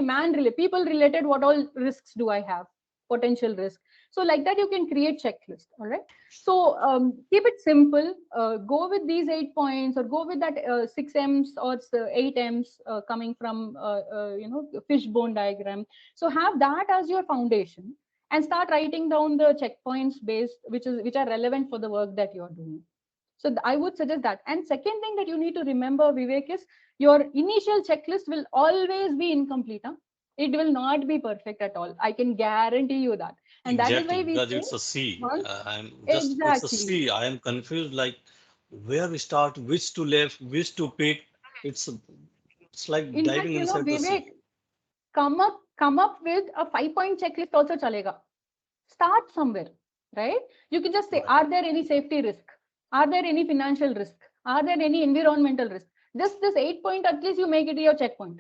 people related, what all risks do I have? Potential risk. So like that, you can create checklist. All right. So keep it simple. Go with these 8 points, or go with that 6 M's or 8 M's coming from fishbone diagram. So have that as your foundation, and start writing down the checkpoints based, which are relevant for the work that you're doing. So I would suggest that. And second thing that you need to remember, Vivek, is your initial checklist will always be incomplete. Huh? It will not be perfect at all. I can guarantee you that. And that is why exactly, we because say it's a C. once. I'm just, it's a Exactly. C. I am confused like where we start, which to left, which to pick. It's it's like In fact, diving inside the Vivek, sea. come up with a 5 point checklist also chalega. Start somewhere, right? You can just say, Right. are there any safety risk? Are there any financial risk? Are there any environmental risk? Just this 8 point, at least you make it your checkpoint,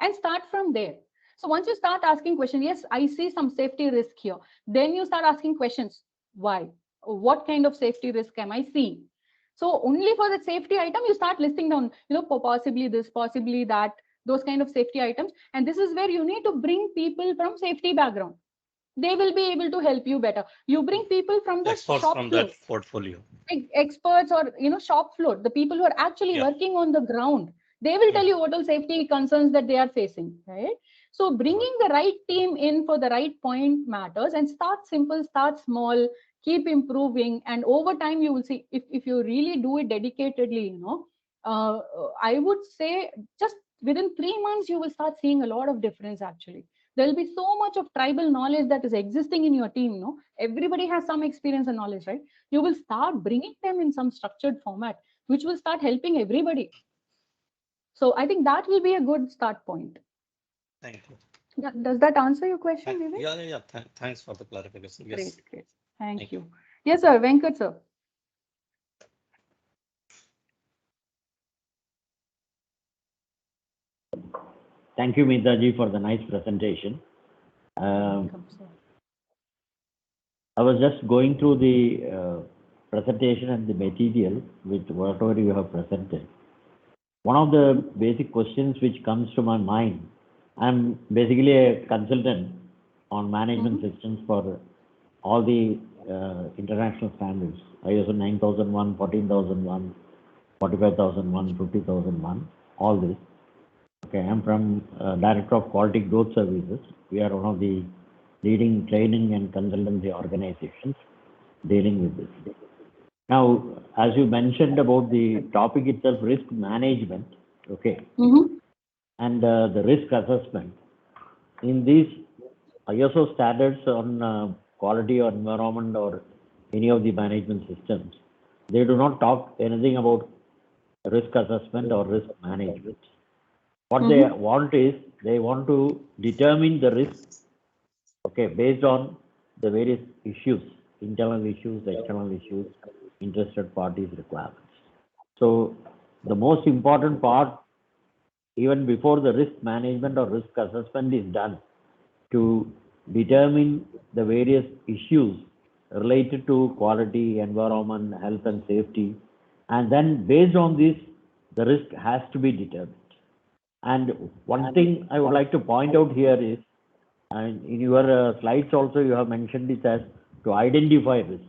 and start from there. So once you start asking questions, yes, I see some safety risk here. Then you start asking questions. Why? What kind of safety risk am I seeing? So only for the safety item, you start listing down, possibly this, possibly that, those kind of safety items. And this is where you need to bring people from safety background. They will be able to help you better. You bring people from the Experts shop from floor, that portfolio. experts, or shop floor, the people who are actually Yeah. working on the ground. They will tell you what all safety concerns that they are facing, right? So bringing the right team in for the right point matters, and start simple, start small, keep improving, and over time you will see, if you really do it dedicatedly, I would say just within 3 months you will start seeing a lot of difference. Actually, there will be so much of tribal knowledge that is existing in your team. Everybody has some experience and knowledge, right? You will start bringing them in some structured format, which will start helping everybody. So I think that will be a good start point. Thank you. Does that answer your question, Vivek? Yeah. Thanks for the clarification. Yes. Great. Thank you. Yes, sir. Venkat, sir. Thank you, Mitaji, for the nice presentation. Welcome, sir. I was just going through the presentation and the material with whatever you have presented. One of the basic questions which comes to my mind, I'm basically a consultant on management systems for all the international standards, ISO 9001, 14001, 45001, 50001, all this. Okay, I'm from Director of Quality Growth Services. We are one of the leading training and consultancy organizations dealing with this. Now, as you mentioned about the topic itself, risk management, okay, and the risk assessment. In these ISO standards on quality or environment or any of the management systems, they do not talk anything about risk assessment or risk management. What they want is, they want to determine the risk, okay, based on the various issues, internal issues, external issues, interested parties' requirements. So the most important part, even before the risk management or risk assessment is done, to determine the various issues related to quality, environment, health and safety, and then based on this, the risk has to be determined. And one thing I would like to point out here is, and in your slides also you have mentioned it as to identify risk.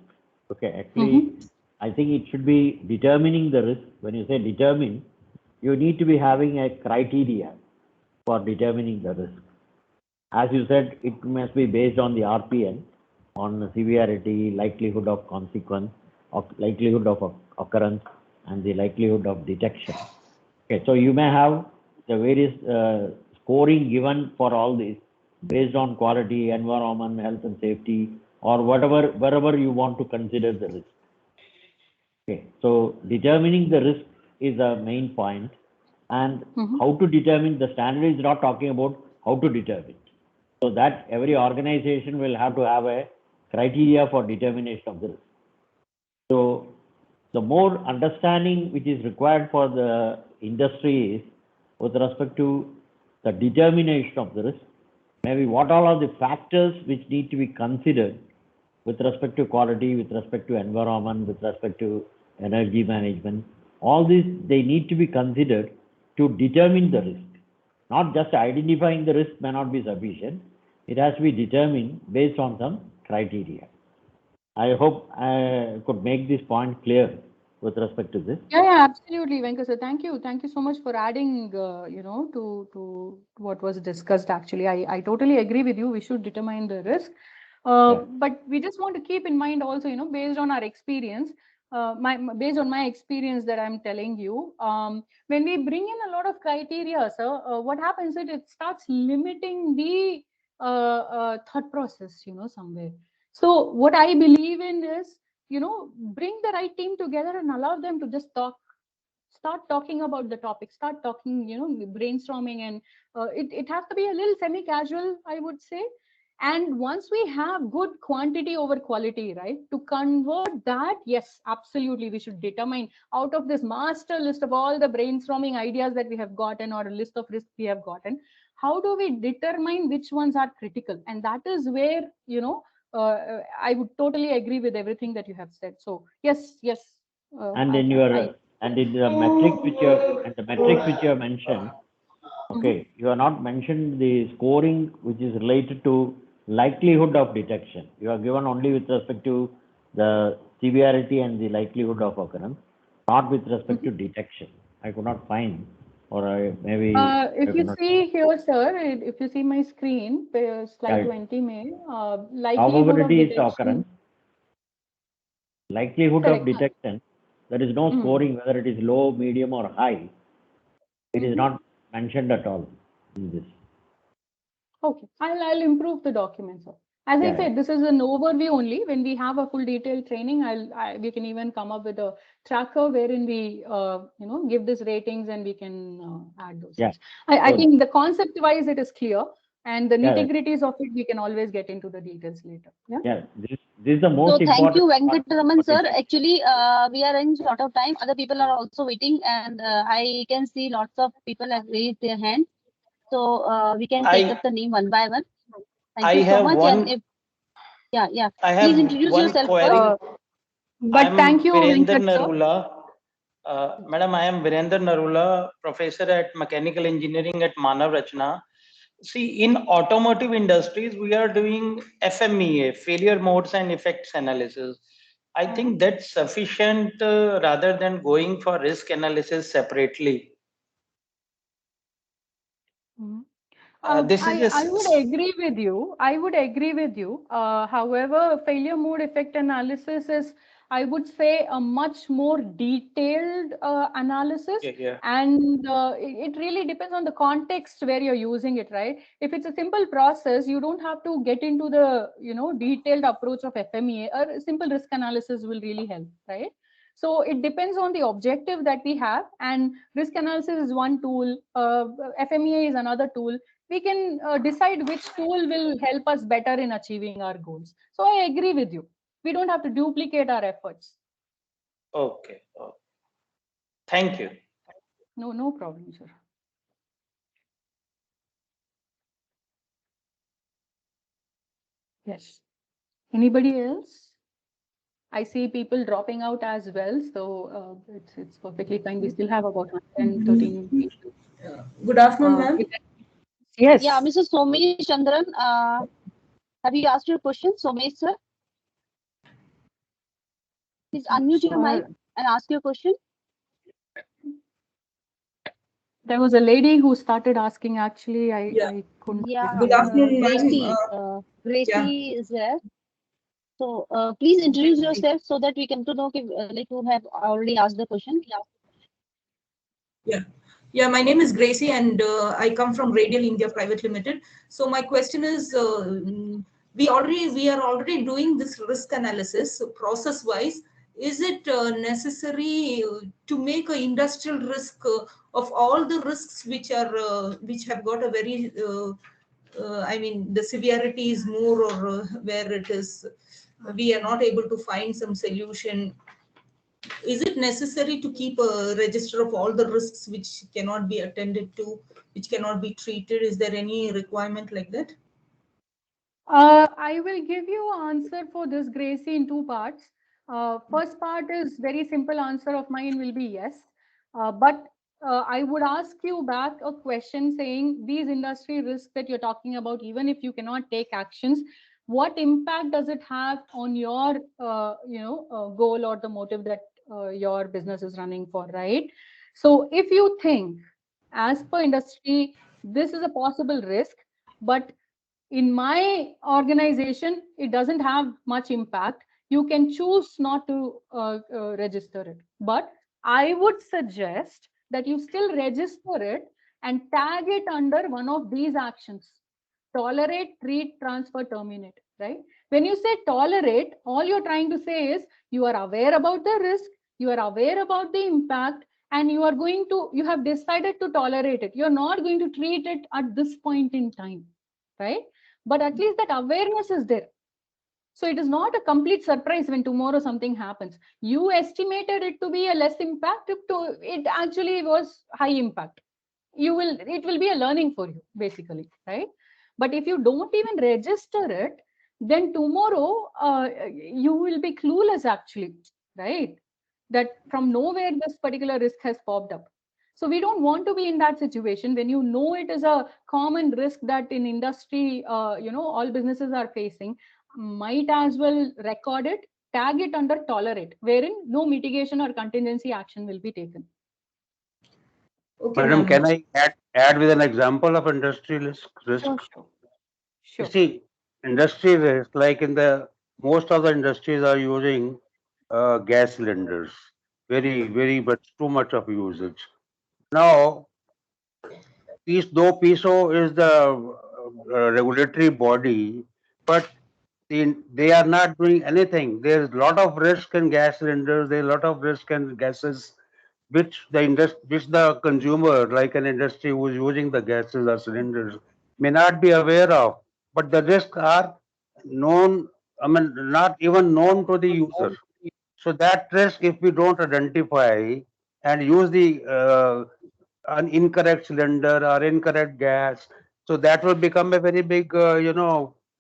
Okay, actually, I think it should be determining the risk. When you say determine, you need to be having a criteria for determining the risk. As you said, it must be based on the RPN, on severity, likelihood of consequence, or likelihood of occurrence, and the likelihood of detection. Okay, so you may have the various scoring given for all these based on quality, environment, health and safety, or whatever, wherever you want to consider the risk. Okay, so determining the risk is the main point, and how to determine the standard is not talking about how to determine. So that every organization will have to have a criteria for determination of the risk. So the more understanding which is required for the industry is with respect to the determination of the risk, maybe what all are the factors which need to be considered with respect to quality, with respect to environment, with respect to energy management. All these, they need to be considered to determine the risk. Not just identifying the risk may not be sufficient. It has to be determined based on some criteria. I hope I could make this point clear with respect to this. Yeah, absolutely, Venkat sir. Thank you so much for adding, to what was discussed. Actually, I totally agree with you. We should determine the risk, but we just want to keep in mind also, based on our experience, based on my experience that I'm telling you, when we bring in a lot of criteria, sir, what happens is it starts limiting the thought process, somewhere. So what I believe in is, bring the right team together and allow them to just start talking about the topic, start talking, brainstorming, and it has to be a little semi-casual, I would say. And once we have good quantity over quality, right, to convert that, yes, absolutely, we should determine out of this master list of all the brainstorming ideas that we have gotten, or a list of risks we have gotten, how do we determine which ones are critical? And that is where, I would totally agree with everything that you have said. So yes. And in your and in the metrics which you have mentioned, okay, you have not mentioned the scoring which is related to likelihood of detection. You are given only with respect to the severity and the likelihood of occurrence, not with respect to detection. I could not find or maybe if you see here, sir, if you see my screen, slide Yeah. 20 may, likelihood of probability is the detection. occurrence, likelihood of Correct. detection. There is no scoring whether it is low, medium, or high. It is not mentioned at all in this. Okay, I'll improve the document, sir. As I said, this is an overview only. When we have a full detailed training, we can even come up with a tracker wherein we give these ratings and we can add those. Yeah. I think the concept wise it is clear, and the Yeah, nitty-gritties of it we can always get into the details later. Yeah. Yeah. This is the most So important. thank you, part. Venkataraman sir. Actually, we are in short of time. Other people are also waiting, and I can see lots of people have raised their hand. So we can take up the name one by one. Thank you so much. And if please introduce yourself first. But thank you, Virender Venkat sir. Narula. Madam, I am Virender Narula, professor at Mechanical Engineering at Manav Rachna. See, in automotive industries, we are doing FMEA, failure modes and effects analysis. I think that's sufficient rather than going for risk analysis separately. I would agree with you. I would agree with you. However, failure mode effect analysis is, I would say, a much more detailed analysis. And it really depends on the context where you're using it, right? If it's a simple process, you don't have to get into the detailed approach of FMEA. A simple risk analysis will really help, right? So it depends on the objective that we have, and risk analysis is one tool, FMEA is another tool. We can decide which tool will help us better in achieving our goals. So I agree with you. We don't have to duplicate our efforts. Okay. Thank you. No problem, sir. Yes. Anybody else? I see people dropping out as well, so it's perfectly fine. We still have about 113 people. Good afternoon, ma'am. Yes. Yeah, Mr. Somesh Chandran, have you asked your question, Somesh sir? Please unmute your mic and ask your question. There was a lady who started asking. Actually, I couldn't. Yeah. Good afternoon, Gracie. ma'am. Gracie is there. So please introduce yourself so that we can to know like who have already asked the question. Yeah, my name is Gracie, and I come from Radial India Private Limited. So my question is, we are already doing this risk analysis. So process wise, is it necessary to make an industrial risk of all the risks which have got a very I mean, the severity is more, or where it is we are not able to find some solution? Is it necessary to keep a register of all the risks which cannot be attended to, which cannot be treated? Is there any requirement like that? I will give you an answer for this, Gracie, in two parts. First part is very simple answer of mine will be yes. But I would ask you back a question saying these industry risks that you're talking about, even if you cannot take actions, what impact does it have on your goal or the motive that your business is running for, right? So if you think as per industry, this is a possible risk, but in my organization, it doesn't have much impact. You can choose not to register it. But I would suggest that you still register it and tag it under one of these actions. Tolerate, treat, transfer, terminate, right? When you say tolerate, all you're trying to say is you are aware about the risk, you are aware about the impact, and you have decided to tolerate it. You're not going to treat it at this point in time, right? But at least that awareness is there. So it is not a complete surprise when tomorrow something happens. You estimated it to be a less impact, it actually was high impact. It will be a learning for you, basically, right? But if you don't even register it, then tomorrow you will be clueless actually, right? That from nowhere this particular risk has popped up. So we don't want to be in that situation when you know it is a common risk that in industry, all businesses are facing. Might as well record it, tag it under tolerate, wherein no mitigation or contingency action will be taken. Okay, Madam, ma'am. can I add with an example of industry risk? Sure. You see, industry risk, like in the most of the industries are using gas cylinders, very much too much of usage. Now, though PISO is the regulatory body, but they are not doing anything. There is a lot of risk in gas cylinders. There is a lot of risk in gases, which the consumer, like an industry who is using the gases or cylinders, may not be aware of. But the risks are known. I mean, not even known to the user. So that risk, if we don't identify and use the an incorrect cylinder or incorrect gas, so that will become a very big,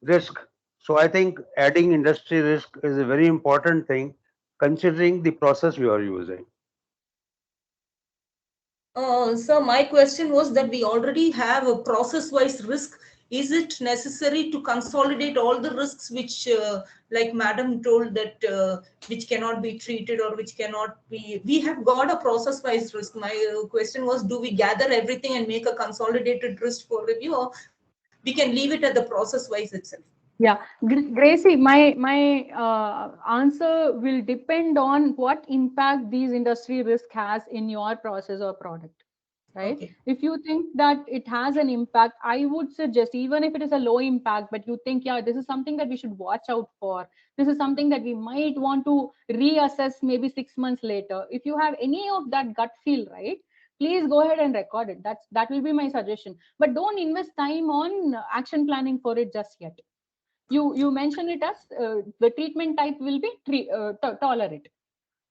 risk. So I think adding industry risk is a very important thing, considering the process we are using. So my question was that we already have a process-wise risk. Is it necessary to consolidate all the risks which, like Madam told, that which cannot be treated or which cannot be? We have got a process-wise risk. My question was, do we gather everything and make a consolidated risk for review, or we can leave it at the process-wise itself? Yeah, Gracie, my answer will depend on what impact these industry risk has in your process or product, right? Okay. If you think that it has an impact, I would suggest, even if it is a low impact, but you think, yeah, this is something that we should watch out for. This is something that we might want to reassess maybe 6 months later. If you have any of that gut feel, right, please go ahead and record it. That will be my suggestion. But don't invest time on action planning for it just yet. You mentioned it as the treatment type will be tolerate.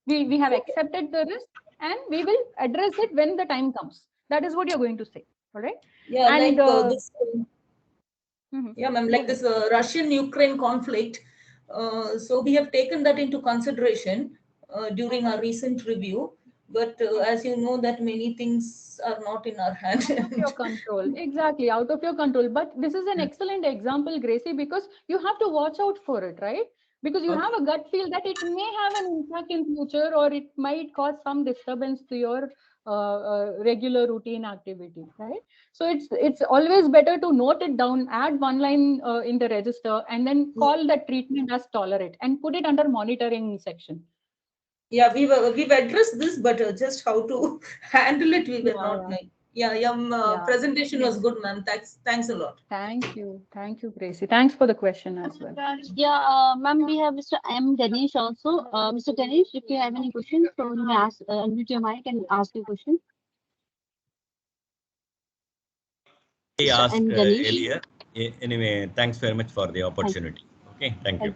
We have accepted the risk and we will address it when the time comes. That is what you're going to say. All right. Yeah, And like this. Mhm. Yeah, ma'am, like this Russian-Ukraine conflict. So we have taken that into consideration during our recent review. But as you know, that many things are not in our hand. Out of your control. Exactly, out of your control. But this is an excellent example, Gracie, because you have to watch out for it, right? Because you have a gut feel that it may have an impact in future, or it might cause some disturbance to your regular routine activity, right? So it's always better to note it down, add one line in the register, and then call that treatment as tolerate and put it under monitoring section. Yeah, we've addressed this, but just how to handle it, we were not knowing. Yeah. Presentation was good, ma'am. Thanks a lot. Thank you, Gracie. Thanks for the question as well. Yeah, ma'am, we have Mr. M. Ganesh also. Mr. Ganesh, if you have any questions, so you may ask, unmute your mic and ask your question. I Mr. asked M. Ganesh. earlier. Anyway, thanks very much for the opportunity. Okay, thank you.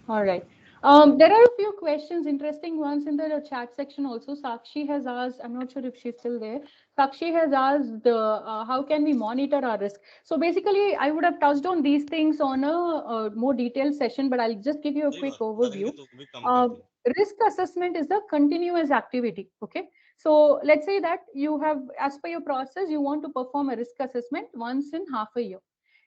All right. There are a few questions, interesting ones in the chat section also. Sakshi has asked, I'm not sure if she's still there. Sakshi has asked, how can we monitor our risk? So basically, I would have touched on these things on a more detailed session, but I'll just give you a quick overview. Risk assessment is a continuous activity. Okay. So let's say that you have, as per your process, you want to perform a risk assessment once in half a year.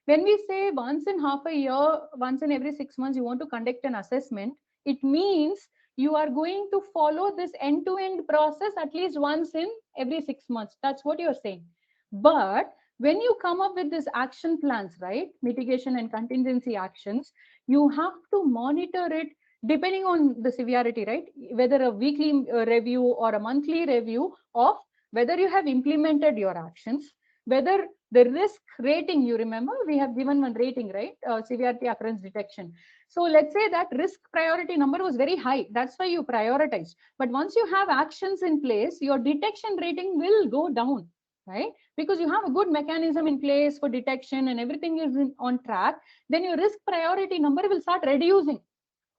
When we say once in half a year, once in every 6 months, you want to conduct an assessment, it means you are going to follow this end-to-end process at least once in every 6 months. That's what you're saying. But when you come up with these action plans, right, mitigation and contingency actions, you have to monitor it depending on the severity, right? Whether a weekly review or a monthly review of whether you have implemented your actions, whether the risk rating, you remember, we have given one rating, right? Severity occurrence detection. So let's say that risk priority number was very high. That's why you prioritize. But once you have actions in place, your detection rating will go down, right? Because you have a good mechanism in place for detection and everything is on track, then your risk priority number will start reducing.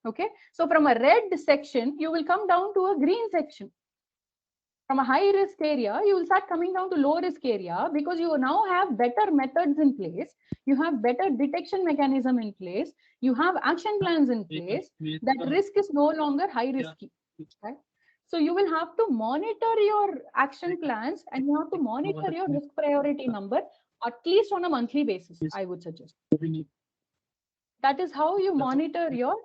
Okay. So from a red section, you will come down to a green section. From a high risk area, you will start coming down to low risk area because you now have better methods in place. You have better detection mechanism in place. You have action plans in place. That risk is no longer high risky. Right? So you will have to monitor your action plans and you have to monitor your risk priority number at least on a monthly basis, I would suggest. That is how you monitor your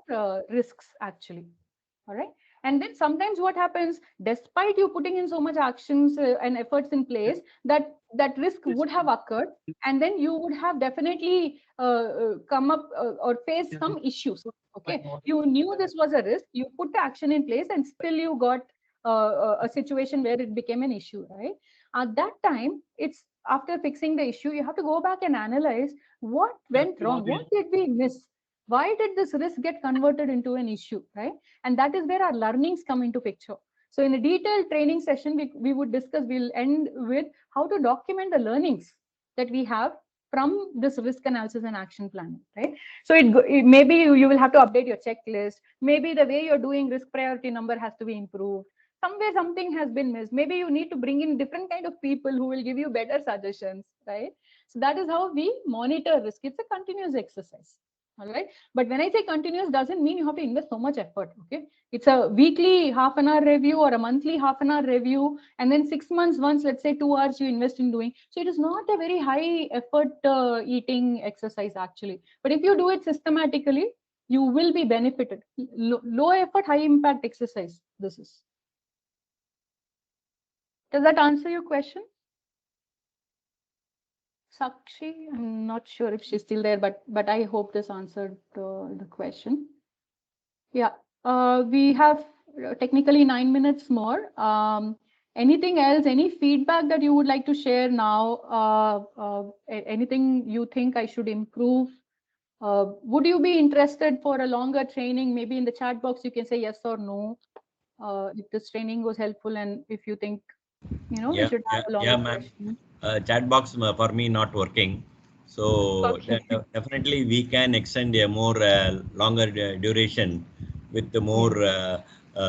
risks actually. All right. And then sometimes what happens, despite you putting in so much actions and efforts in place, that risk would have occurred, and then you would have definitely come up or faced some issues. Okay, you knew this was a risk, you put the action in place, and still you got a situation where it became an issue, right? At that time, it's after fixing the issue, you have to go back and analyze what went wrong, what did we miss, why did this risk get converted into an issue, right? And that is where our learnings come into picture. So in a detailed training session, we would discuss, we'll end with how to document the learnings that we have from this risk analysis and action planning, right? So maybe you will have to update your checklist. Maybe the way you're doing risk priority number has to be improved. Somewhere something has been missed. Maybe you need to bring in different kind of people who will give you better suggestions, right? So that is how we monitor risk. It's a continuous exercise. All right. But when I say continuous, doesn't mean you have to invest so much effort. Okay. It's a weekly half-an-hour review or a monthly half-an-hour review. And then 6 months once, let's say 2 hours you invest in doing. So it is not a very high effort eating exercise actually. But if you do it systematically, you will be benefited. Low effort, high impact exercise. This is. Does that answer your question? Sakshi, I'm not sure if she's still there, but I hope this answered the question. Yeah, we have technically 9 minutes more. Anything else, any feedback that you would like to share now? Anything you think I should improve? Would you be interested for a longer training? Maybe in the chat box, you can say yes or no. If this training was helpful, and if you think, we should have a longer session. Chat box for me not working. So Okay. definitely we can extend a more longer duration with the more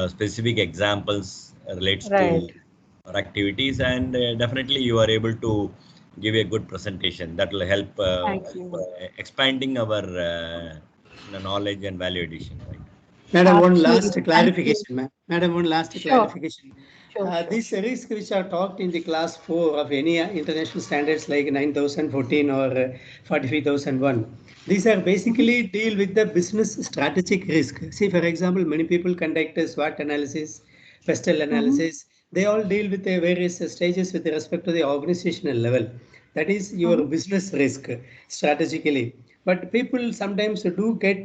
specific examples relates to our activities, and definitely you are able to give a good presentation that will help expanding our knowledge and value addition. Right? Madam, one Absolutely. last clarification, Madam, one last clarification. Sure. These risks which are talked in the class 4 of any international standards like 9014 or 45001, these are basically deal with the business strategic risk. See, for example, many people conduct a SWOT analysis, pestle analysis. They all deal with the various stages with respect to the organizational level. That is your business risk strategically. But people sometimes do get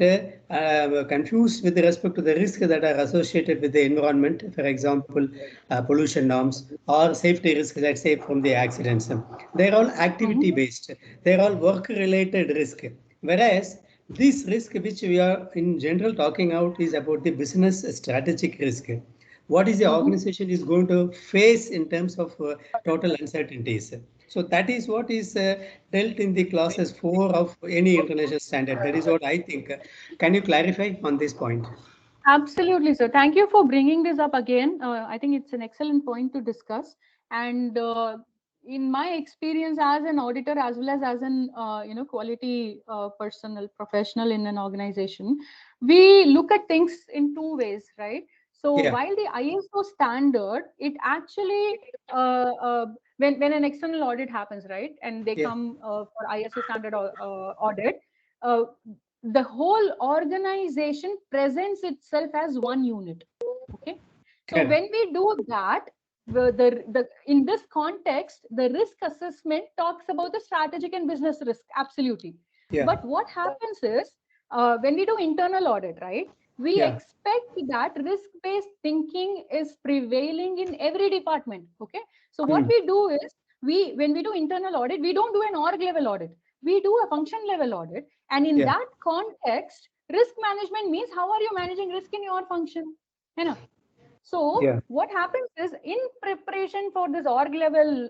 confused with respect to the risks that are associated with the environment, for example, pollution norms or safety risks, let's say from the accidents. They're all activity based, they're all work related risk. Whereas this risk which we are in general talking out is about the business strategic risk. What is the organization is going to face in terms of total uncertainties. So that is what is dealt in the classes 4 of any international standard. That is what I think. Can you clarify on this point? Absolutely, sir. Thank you for bringing this up again. I think it's an excellent point to discuss. And in my experience as an auditor, as well as an quality professional in an organization, we look at things in two ways, right? So while the ISO standard, it actually when an external audit happens, right, and they come for ISO standard audit, the whole organization presents itself as one unit. Okay, so when we do that, in this context, the risk assessment talks about the strategic and business risk. Absolutely. But what happens is when we do internal audit, right, we expect that risk-based thinking is prevailing in every department. Okay, so what we do is when we do internal audit, we don't do an org level audit. We do a function level audit. And in that context, risk management means how are you managing risk in your function? So what happens is, in preparation for this org level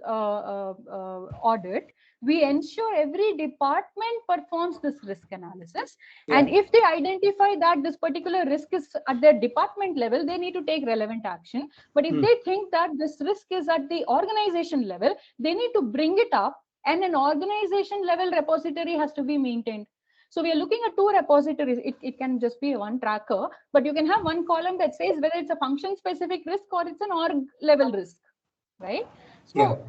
audit, we ensure every department performs this risk analysis. And if they identify that this particular risk is at their department level, they need to take relevant action. But if they think that this risk is at the organization level, they need to bring it up, and an organization level repository has to be maintained. So we are looking at two repositories. It can just be one tracker, but you can have one column that says whether it's a function specific risk or it's an org level risk, right? So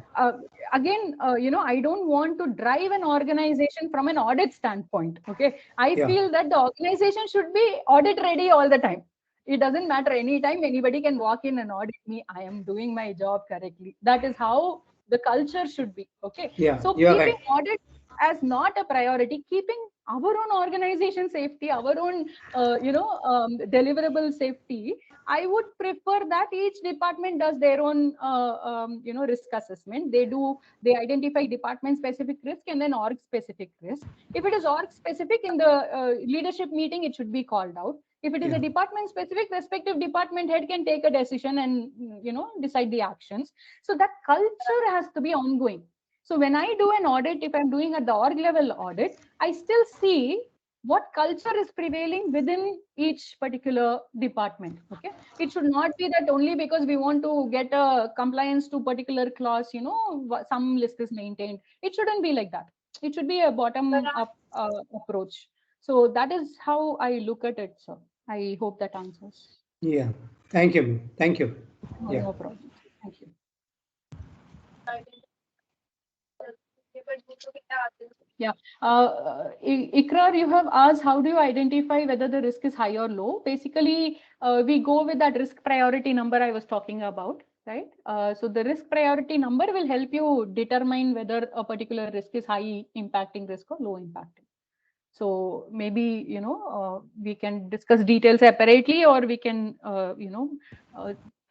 again, I don't want to drive an organization from an audit standpoint. Okay, I feel that the organization should be audit ready all the time. It doesn't matter, anytime anybody can walk in and audit me. I am doing my job correctly. That is how the culture should be. Okay. Yeah, So you are keeping right. audit as not a priority, keeping our own organization safety, our own deliverable safety, I would prefer that each department does their own risk assessment. They identify department specific risk and then org specific risk. If it is org specific, in the leadership meeting it should be called out. If it is a department specific, respective department head can take a decision and decide the actions. So that culture has to be ongoing. So when I do an audit, if I'm doing at the org level audit, I still see what culture is prevailing within each particular department. Okay, it should not be that only because we want to get a compliance to particular clause, some list is maintained. It shouldn't be like that. It should be a bottom up approach. So that is how I look at it, sir. I hope that answers. Yeah. Thank you. Thank you. No, Yeah. no problem. Thank you. Yeah. Ikrar, you have asked, how do you identify whether the risk is high or low? Basically, we go with that risk priority number I was talking about, right? So the risk priority number will help you determine whether a particular risk is high impacting risk or low impacting. So maybe, we can discuss details separately, or we can,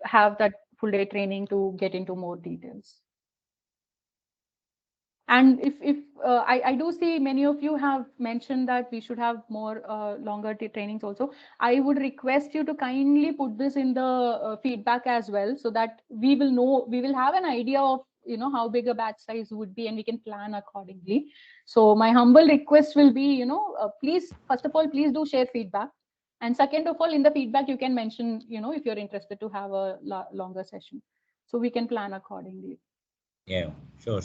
have that full day training to get into more details. And if I do see many of you have mentioned that we should have more longer trainings also, I would request you to kindly put this in the feedback as well, so that we will have an idea of how big a batch size would be, and we can plan accordingly. So my humble request will be, please, first of all, please do share feedback. And second of all, in the feedback, you can mention, if you're interested to have a longer session, so we can plan accordingly. Yeah, sure.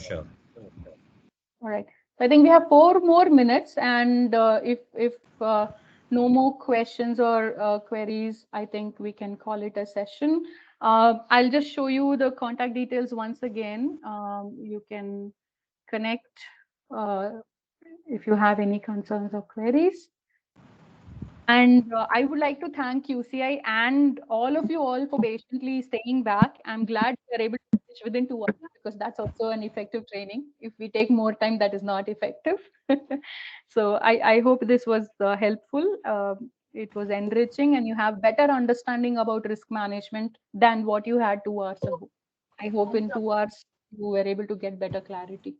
All right. So I think we have 4 more minutes, and if no more questions or queries, I think we can call it a session. I'll just show you the contact details once again. You can connect if you have any concerns or queries. And I would like to thank UCI and all of you all for patiently staying back. I'm glad we are able to finish within 2 hours, because that's also an effective training. If we take more time, that is not effective. So I hope this was helpful. It was enriching, and you have better understanding about risk management than what you had 2 hours ago. I hope in 2 hours you were able to get better clarity.